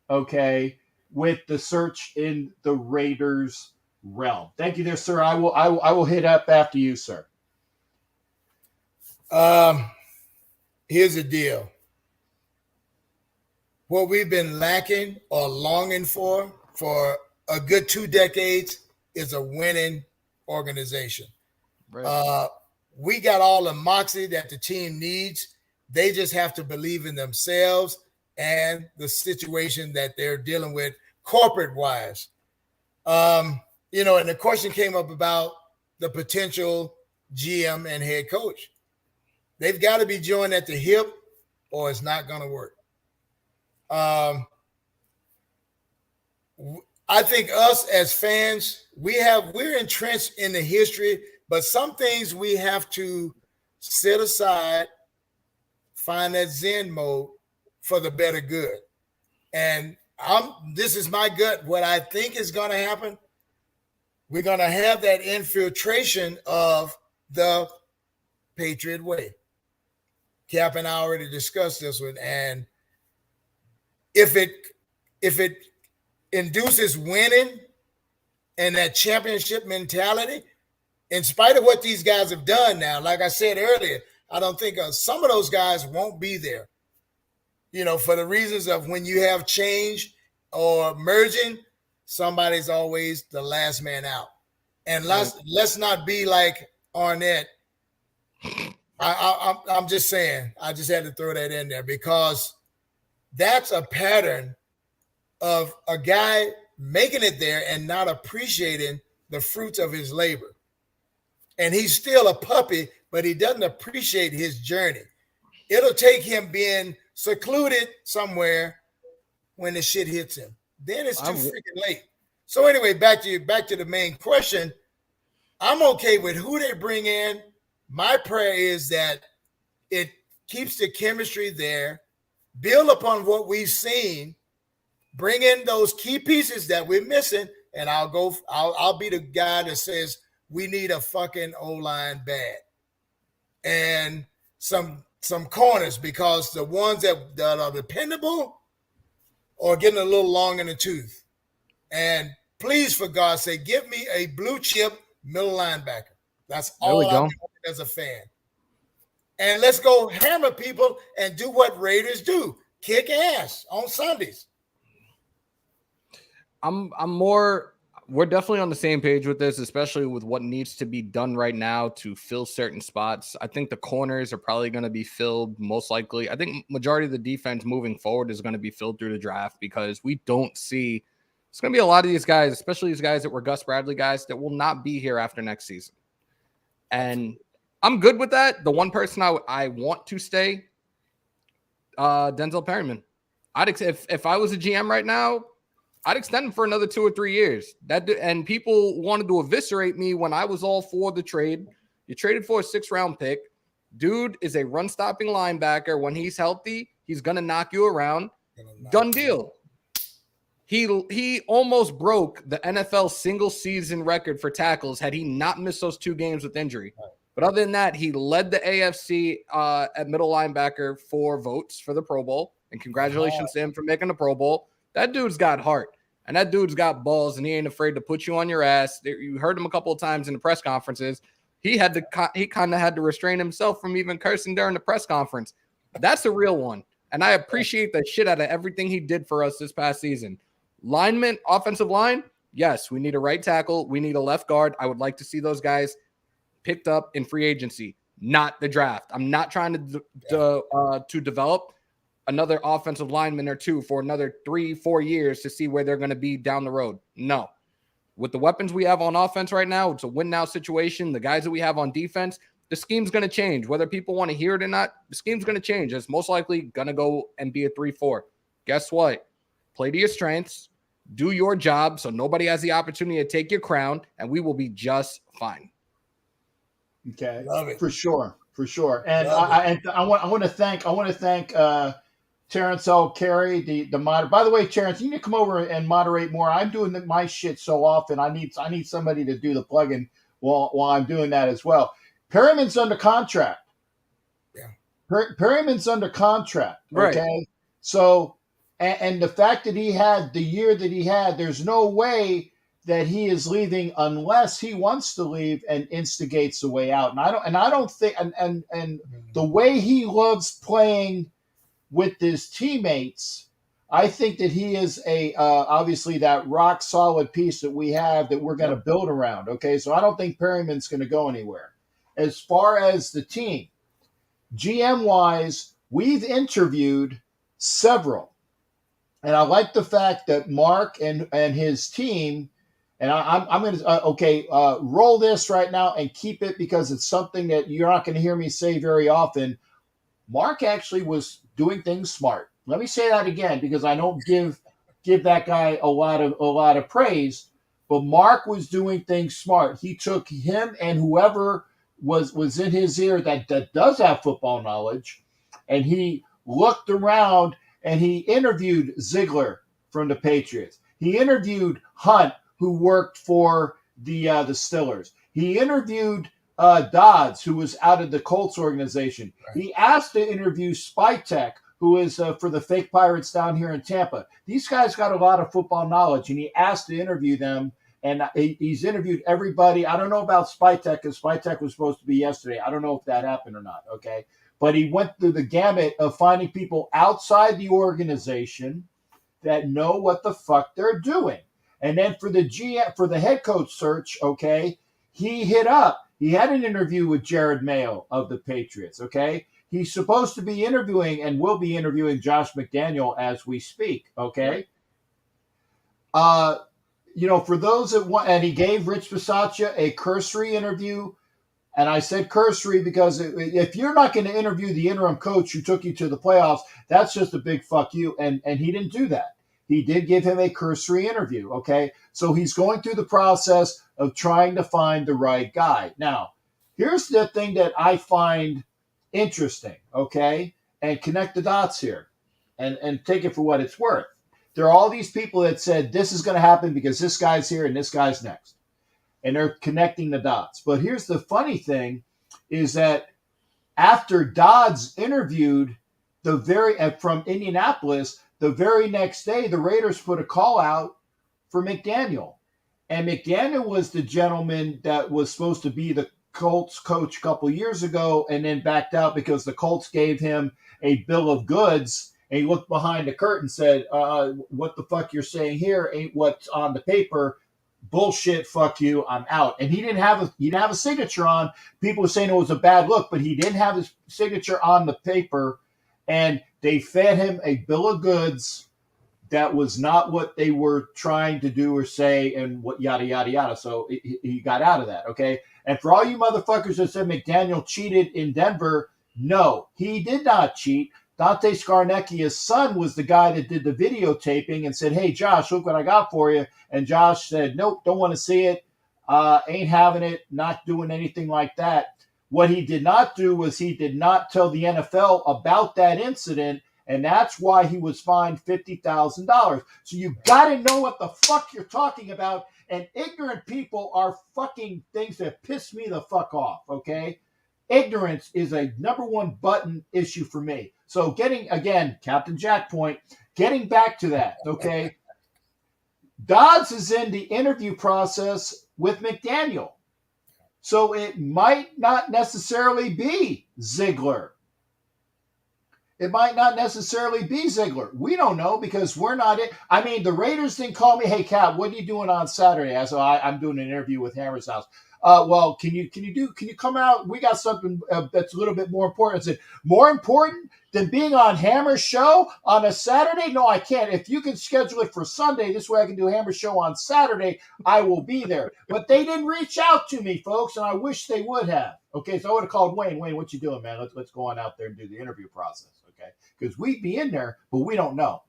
okay, with the search in the Raiders realm. Thank you there, sir. I will hit up after you, sir. Here's the deal. What we've been lacking or longing for a good 2 decades is a winning organization. Right. We got all the moxie that the team needs. They just have to believe in themselves and the situation that they're dealing with corporate-wise. And the question came up about the potential GM and head coach. They've got to be joined at the hip or it's not going to work. I think us as fans, we're entrenched in the history, but some things we have to set aside, find that Zen mode for the better good. And This is my gut. What I think is going to happen, we're going to have that infiltration of the Patriot way. Cap and I already discussed this one, and if it induces winning and that championship mentality, in spite of what these guys have done now, like I said earlier, I don't think some of those guys won't be there. For the reasons of when you have change or merging, somebody's always the last man out. And let's not be like Arnett. I'm just saying, I just had to throw that in there because that's a pattern of a guy making it there and not appreciating the fruits of his labor. And he's still a puppy, but he doesn't appreciate his journey. It'll take him being secluded somewhere when the shit hits him. Then it's too freaking late. So anyway, back to the main question. I'm okay with who they bring in. My prayer is that it keeps the chemistry there, build upon what we've seen, bring in those key pieces that we're missing, and I'll be the guy that says we need a fucking O-line bad. And some corners, because the ones that are dependable are getting a little long in the tooth. And please, for God's sake, give me a blue chip middle linebacker. That's all I want as a fan. And let's go hammer people and do what Raiders do. Kick ass on Sundays. We're definitely on the same page with this, especially with what needs to be done right now to fill certain spots. I think the corners are probably going to be filled most likely. I think majority of the defense moving forward is going to be filled through the draft because we don't see it's going to be a lot of these guys, especially these guys that were Gus Bradley guys that will not be here after next season. And I'm good with that. The one person I want to stay, Denzel Perryman. If I was a GM right now, I'd extend him for another 2 or 3 years. And people wanted to eviscerate me when I was all for the trade. You traded for a 6th-round pick. Dude is a run-stopping linebacker. When he's healthy, he's going to knock you around. Done deal. He almost broke the NFL single-season record for tackles had he not missed those 2 games with injury. But other than that, he led the AFC at middle linebacker for votes for the Pro Bowl. And congratulations to him for making the Pro Bowl. That dude's got heart, and that dude's got balls, and he ain't afraid to put you on your ass. You heard him a couple of times in the press conferences. He kind of had to restrain himself from even cursing during the press conference. That's a real one, and I appreciate the shit out of everything he did for us this past season. Lineman, offensive line, yes, we need a right tackle. We need a left guard. I would like to see those guys picked up in free agency, not the draft. I'm not trying to develop another offensive lineman or 2 for another 3-4 years to see where they're going to be down the road. No. With the weapons we have on offense right now, it's a win-now situation. The guys that we have on defense, the scheme's going to change. Whether people want to hear it or not, the scheme's going to change. It's most likely going to go and be a 3-4. Guess what? Play to your strengths. Do your job so nobody has the opportunity to take your crown, and we will be just fine. Okay. Love it. For sure. And I want to thank Terrence L. Carey, the mod. By the way, Terrence, you need to come over and moderate more. I'm doing my shit so often. I need somebody to do the plug-in while I'm doing that as well. Perryman's under contract. Yeah. Perryman's under contract. Okay. Right. So, and the fact that he had the year that he had, there's no way that he is leaving unless he wants to leave and instigates the way out. And I don't think the way he loves playing with his teammates, I think that he is obviously that rock solid piece that we have that we're going to build around. Okay. So I don't think Perryman's going to go anywhere. As far as the team, GM wise, we've interviewed several, and I like the fact that Mark and his team, and I'm going to, roll this right now and keep it because it's something that you're not going to hear me say very often. Mark actually was doing things smart. Let me say that again because I don't give that guy a lot of praise, but Mark was doing things smart. He took him and whoever was in his ear that does have football knowledge, and he looked around and he interviewed Ziegler from the Patriots. He interviewed Hunt, who worked for the Steelers. He interviewed Dodds, who was out of the Colts organization. Right. He asked to interview Spytek, who is for the fake Pirates down here in Tampa. These guys got a lot of football knowledge, and he asked to interview them. And he's interviewed everybody. I don't know about Spytek, because Spytek was supposed to be yesterday. I don't know if that happened or not, okay? But he went through the gamut of finding people outside the organization that know what the fuck they're doing. And then for the head coach search, okay, he had an interview with Jared Mayo of the Patriots, okay? He's supposed to be interviewing and will be interviewing Josh McDaniel as we speak, okay? For those that want, and he gave Rich Bisaccia a cursory interview. And I said cursory because if you're not going to interview the interim coach who took you to the playoffs, that's just a big fuck you. And he didn't do that. He did give him a cursory interview, okay? So he's going through the process of trying to find the right guy. Now, here's the thing that I find interesting, okay? And connect the dots here and take it for what it's worth. There are all these people that said this is going to happen because this guy's here and this guy's next. And they're connecting the dots. But here's the funny thing is that after Dodds interviewed from Indianapolis, the very next day, the Raiders put a call out for McDaniel. And McDaniel was the gentleman that was supposed to be the Colts coach a couple years ago and then backed out because the Colts gave him a bill of goods. And he looked behind the curtain and said, what the fuck you're saying here ain't what's on the paper. Bullshit, fuck you, I'm out. And he didn't have a signature on. People were saying it was a bad look, but he didn't have his signature on the paper. And they fed him a bill of goods that was not what they were trying to do or say and what yada, yada, yada. So he got out of that, okay? And for all you motherfuckers that said McDaniel cheated in Denver, no, he did not cheat. Dante Scarnecchia's son was the guy that did the videotaping and said, hey, Josh, look what I got for you. And Josh said, nope, don't want to see it. Ain't having it, not doing anything like that. What he did not do was he did not tell the NFL about that incident, and that's why he was fined $50,000. So you got to know what the fuck you're talking about, and ignorant people are fucking things that piss me the fuck off, okay? Ignorance is a number one button issue for me. So Captain Jack point, getting back to that, okay? Dodds is in the interview process with McDaniel. So it might not necessarily be Ziegler. We don't know because we're not in. I mean, the Raiders didn't call me, hey, Cap, what are you doing on Saturday? I said, I'm doing an interview with Hammers.House. Well, can you come out? We got something that's a little bit more important. I said, more important than being on Hammer's show on a Saturday? No, I can't. If you can schedule it for Sunday, this way I can do Hammer's show on Saturday, I will be there. But they didn't reach out to me, folks, and I wish they would have. Okay, so I would have called Wayne. Wayne, what you doing, man? Let's go on out there and do the interview process, okay? Because we'd be in there, but we don't know.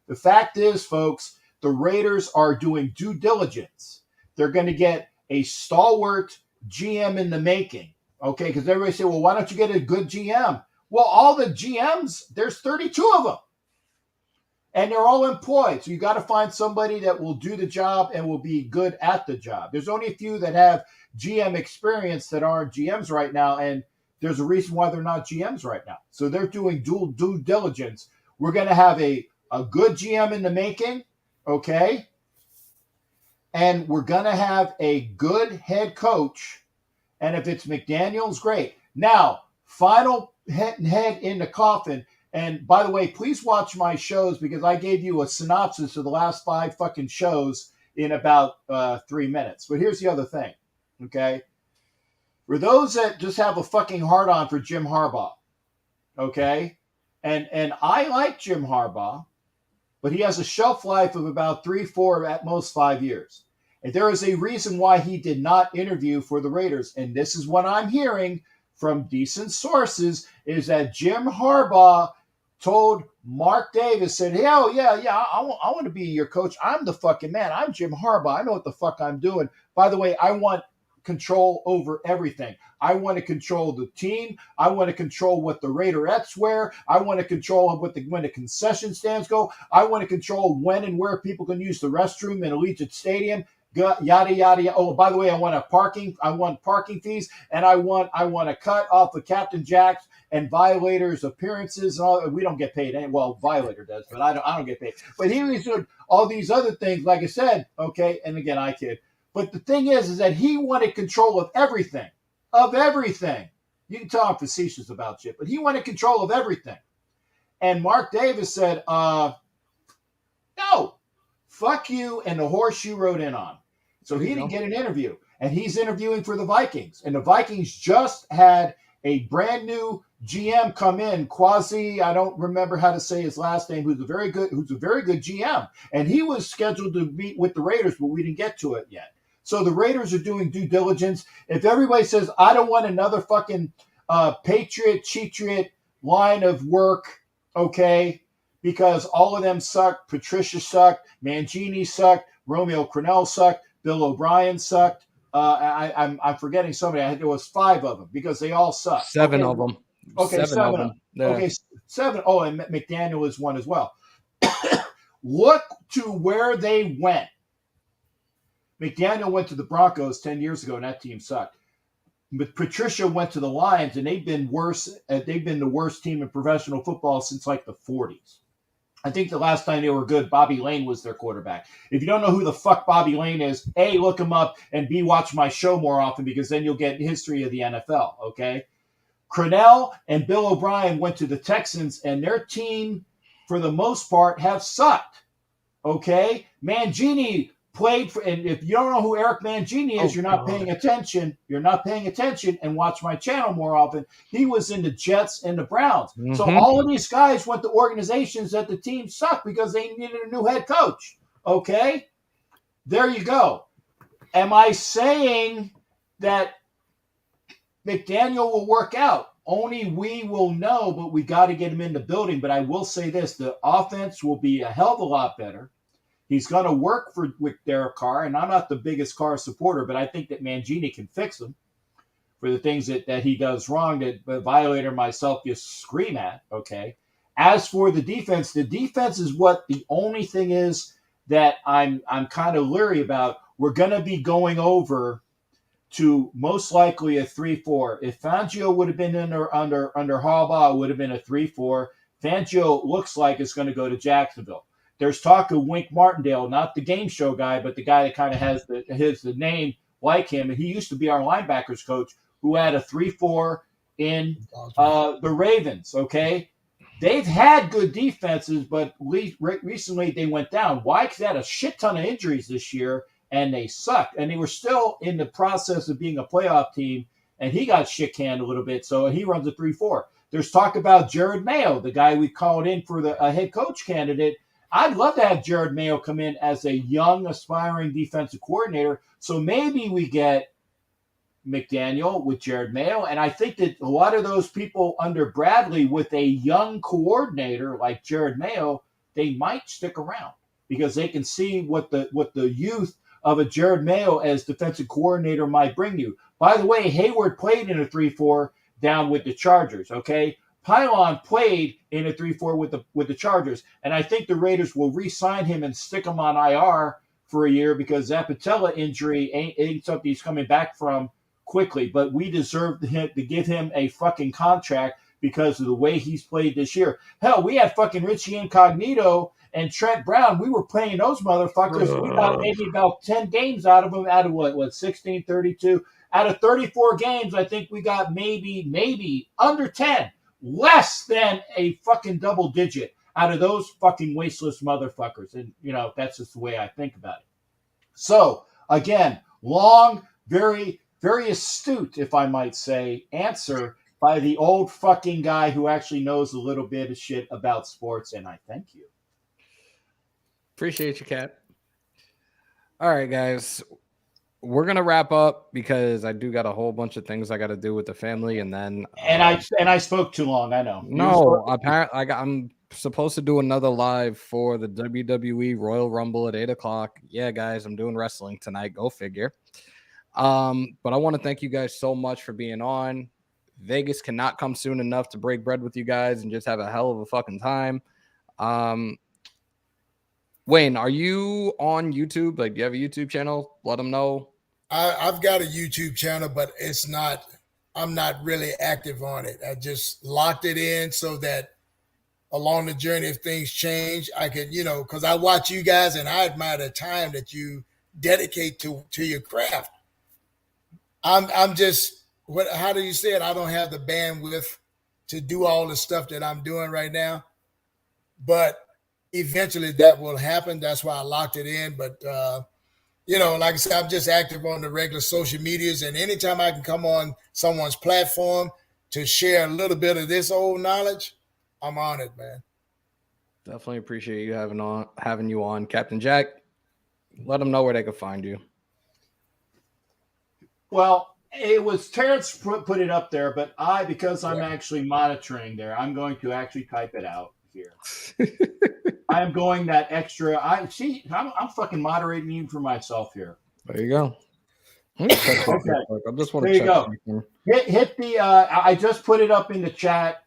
The fact is, folks, the Raiders are doing due diligence. They're going to get a stalwart GM in the making, okay? Because everybody say, well, why don't you get a good GM? Well, all the GMs, there's 32 of them. And they're all employed. So you got to find somebody that will do the job and will be good at the job. There's only a few that have GM experience that aren't GMs right now. And there's a reason why they're not GMs right now. So they're doing due diligence. We're going to have a good GM in the making, okay? And we're going to have a good head coach. And if it's McDaniel's, great. Now, final head in the coffin. And by the way, please watch my shows because I gave you a synopsis of the last 5 fucking shows in about 3 minutes. But here's the other thing, okay? For those that just have a fucking hard-on for Jim Harbaugh, okay? And I like Jim Harbaugh, but he has a shelf life of about 3, 4, at most 5 years. And there is a reason why he did not interview for the Raiders. And this is what I'm hearing from decent sources, is that Jim Harbaugh told Mark Davis, said, hell yeah, I want to be your coach. I'm the fucking man. I'm Jim Harbaugh. I know what the fuck I'm doing. By the way, I want control over everything. I want to control the team. I want to control what the Raiderettes wear. I want to control when the concession stands go. I want to control when and where people can use the restroom in Allegiant Stadium. Yada yada yada. Oh, by the way, I want parking fees, and I want a cut off of Captain Jack's and Violator's appearances and all. We don't get paid. Well, Violator does, but I don't get paid. But he was doing all these other things, like I said. Okay, and again, I kid. But the thing is that he wanted control of everything, You can tell I'm facetious about shit, but he wanted control of everything. And Mark Davis said, "No, fuck you," and the horse you rode in on. So he didn't get an interview, and he's interviewing for the Vikings. And the Vikings just had a brand new GM come in, Quasi. I don't remember how to say his last name. Who's a very good GM, and he was scheduled to meet with the Raiders, but we didn't get to it yet. So the Raiders are doing due diligence. If everybody says, I don't want another fucking Patriot line of work, okay, because all of them sucked. Patricia sucked. Mangini sucked. Romeo Crennel sucked. Bill O'Brien sucked. I'm forgetting somebody. There was 5 of them because they all sucked. Seven of them. Okay, seven of them. Yeah. Okay, 7. Oh, and McDaniel is one as well. Look to where they went. McDaniel went to the Broncos 10 years ago, and that team sucked. But Patricia went to the Lions, and they've been worse. They've been the worst team in professional football since like the 40s. I think the last time they were good, Bobby Lane was their quarterback. If you don't know who the fuck Bobby Lane is, A, look him up, and B, watch my show more often because then you'll get history of the NFL, okay? Crennel and Bill O'Brien went to the Texans, and their team, for the most part, have sucked, okay? Mangini played for, and if you don't know who Eric Mangini is, you're not paying attention. You're not paying attention, and watch my channel more often. He was in the Jets and the Browns. Mm-hmm. So all of these guys went to organizations that the team sucked because they needed a new head coach. Okay? There you go. Am I saying that McDaniel will work out? Only we will know, but we got to get him in the building. But I will say this, the offense will be a hell of a lot better. He's going to work with Derek Carr, and I'm not the biggest Carr supporter, but I think that Mangini can fix him for the things that he does wrong that Violator and myself just scream at, okay? As for the defense is what the only thing is that I'm kind of leery about. We're going to be going over to most likely a 3-4. If Fangio would have been under Harbaugh, it would have been a 3-4. Fangio looks like it's going to go to Jacksonville. There's talk of Wink Martindale, not the game show guy, but the guy that kind of has the name like him. And he used to be our linebackers coach who had a 3-4 in the Ravens, okay? They've had good defenses, but recently they went down. Why? Because they had a shit ton of injuries this year, and they sucked. And they were still in the process of being a playoff team, and he got shit-canned a little bit, so he runs a 3-4. There's talk about Jared Mayo, the guy we called in for a head coach candidate. I'd love to have Jared Mayo come in as a young, aspiring defensive coordinator. So maybe we get McDaniel with Jared Mayo. And I think that a lot of those people under Bradley with a young coordinator like Jared Mayo, they might stick around because they can see what the youth of a Jared Mayo as defensive coordinator might bring you. By the way, Hayward played in a 3-4 down with the Chargers, okay? Pylon played in a 3-4 with the Chargers, and I think the Raiders will re-sign him and stick him on IR for a year because that patella injury ain't something he's coming back from quickly. But we deserve to give him a fucking contract because of the way he's played this year. Hell, we had fucking Richie Incognito and Trent Brown. We were playing those motherfuckers. We got maybe about 10 games out of them, out of what 16, 32. Out of 34 games, I think we got maybe under 10. Less than a fucking double digit out of those fucking wasteless motherfuckers. And, that's just the way I think about it. So, again, long, very, very astute, if I might say, answer by the old fucking guy who actually knows a little bit of shit about sports, and I thank you. Appreciate you, Kat. All right, guys. We're gonna wrap up because I do got a whole bunch of things I got to do with the family, and then I spoke too long. I know. No, apparently I'm supposed to do another live for the WWE Royal Rumble at 8:00. Yeah, guys, I'm doing wrestling tonight. Go figure. But I want to thank you guys so much for being on. Vegas cannot come soon enough to break bread with you guys and just have a hell of a fucking time. Wayne, are you on YouTube? Like, do you have a YouTube channel? Let them know. I've got a YouTube channel, but I'm not really active on it. I just locked it in so that along the journey, if things change, I could, because I watch you guys and I admire the time that you dedicate to your craft. I'm just, how do you say it? I don't have the bandwidth to do all the stuff that I'm doing right now, but eventually that will happen. That's why I locked it in. But, like I said, I'm just active on the regular social medias, and anytime I can come on someone's platform to share a little bit of this old knowledge, I'm on it, man. Definitely appreciate you having you on, Captain Jack. Let them know where they can find you. Well, it was Terrence put it up there, but because I'm actually monitoring there, I'm going to actually type it out here. I'm going that extra. I'm fucking moderating you for myself here. There you go. Okay. I just want to there you check go. something. Hit the. I just put it up in the chat.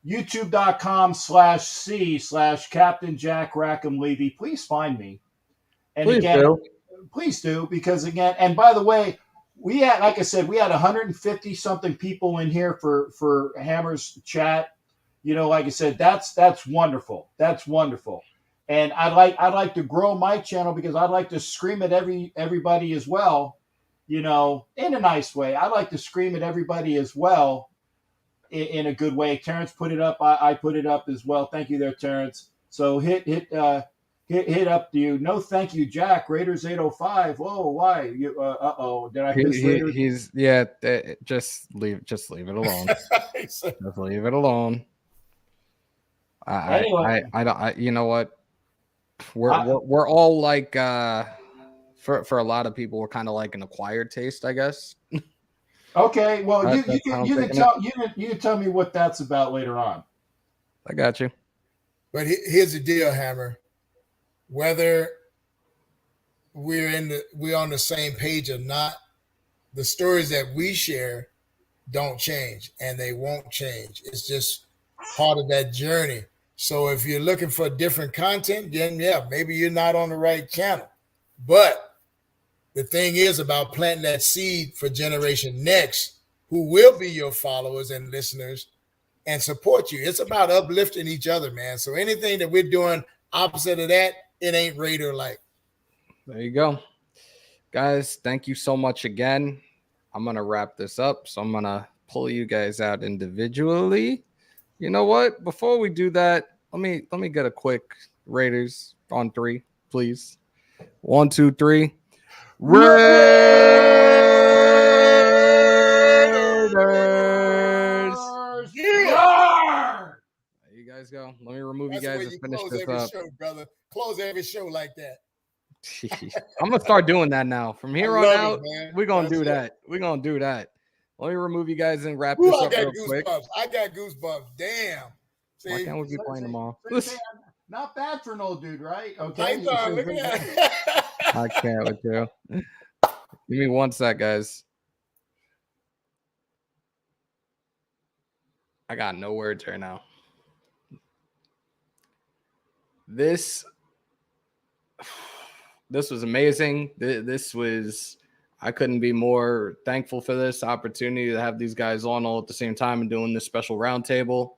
YouTube.com/C/Captain Jack Rackem Levy. Please find me. And please do, because again, and by the way, we had, like I said, we had 150 something people in here for Hammers chat. Like I said, that's wonderful. That's wonderful. And I'd like to grow my channel because I'd like to scream at everybody as well, in a nice way. I'd like to scream at everybody as well in a good way. Terrence put it up. I put it up as well. Thank you there, Terrence. So hit up to you. No, thank you, Jack. Raiders 805. Whoa, why? Did I miss Raiders? Just leave it alone. Just leave it alone. Anyway. You know what? We're all like for a lot of people, we're kind of like an acquired taste, I guess. Okay, well, you can tell me what that's about later on. I got you. But here's the deal, Hammer. Whether we're on the same page or not, the stories that we share don't change, and they won't change. It's just part of that journey. So if you're looking for different content, then maybe you're not on the right channel. But the thing is about planting that seed for Generation Next, who will be your followers and listeners and support you. It's about uplifting each other, man. So anything that we're doing opposite of that, it ain't Raider-like. There you go. Guys, thank you so much again. I'm going to wrap this up. So I'm going to pull you guys out individually. You know what? Before we do that, let me get a quick Raiders on 3, please. 1, 2, 3. Raiders! Yeah! There you guys go. Let me remove That's you guys and finish this up. Show, brother. Close every show like that. I'm gonna start doing that now. From here on out, we're gonna do that. We're gonna do that. Let me remove you guys and wrap this up real quick. I got goosebumps. Damn. See, why can't we be playing them all? Not bad for an old dude, right? Okay. Look at that. I can't with you. Give me one sec, guys. I got no words right now. This was amazing. I couldn't be more thankful for this opportunity to have these guys on all at the same time and doing this special roundtable.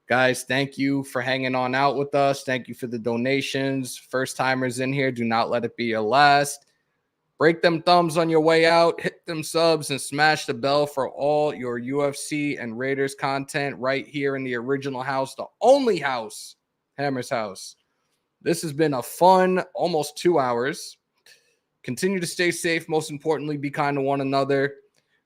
Guys, thank you for hanging on out with us. Thank you for the donations. First timers in here, do not let it be your last. Break them thumbs on your way out. Hit them subs and smash the bell for all your UFC and Raiders content right here in the original house, the only house, Hammers.House. This has been a fun almost 2 hours. Continue to stay safe. Most importantly, be kind to one another.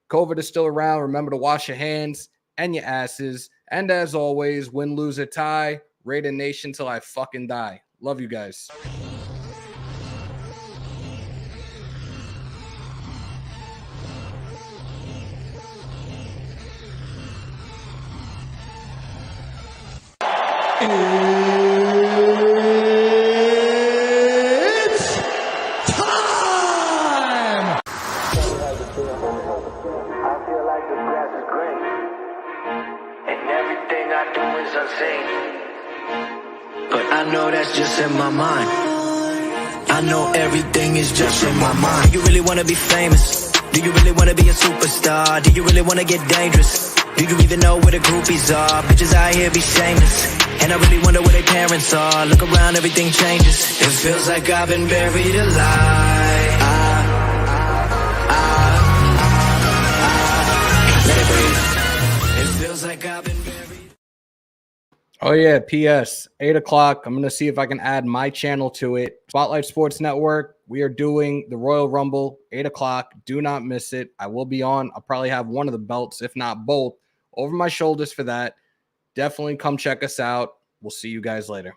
COVID is still around. Remember to wash your hands and your asses. And as always, win, lose, or tie, Raider Nation till I fucking die. Love you guys. It's time! feel like the grass is green, and everything I do is unseen. But I know that's just in my mind. I know everything is just in my mind. Do you really wanna be famous? Do you really wanna be a superstar? Do you really wanna get dangerous? Do you even know where the groupies are? Bitches out here be shameless, and I really wonder where their parents are. Look around, everything changes. It feels like I've been buried alive. Let it breathe. It feels like I've been buried. Oh yeah, PS 8 o'clock. I'm gonna see if I can add my channel to it. Spotlight Sports Network. We are doing the Royal Rumble 8 o'clock. Do not miss it. I will be on. I'll probably have one of the belts, if not both, over my shoulders for that. Definitely come check us out. We'll see you guys later.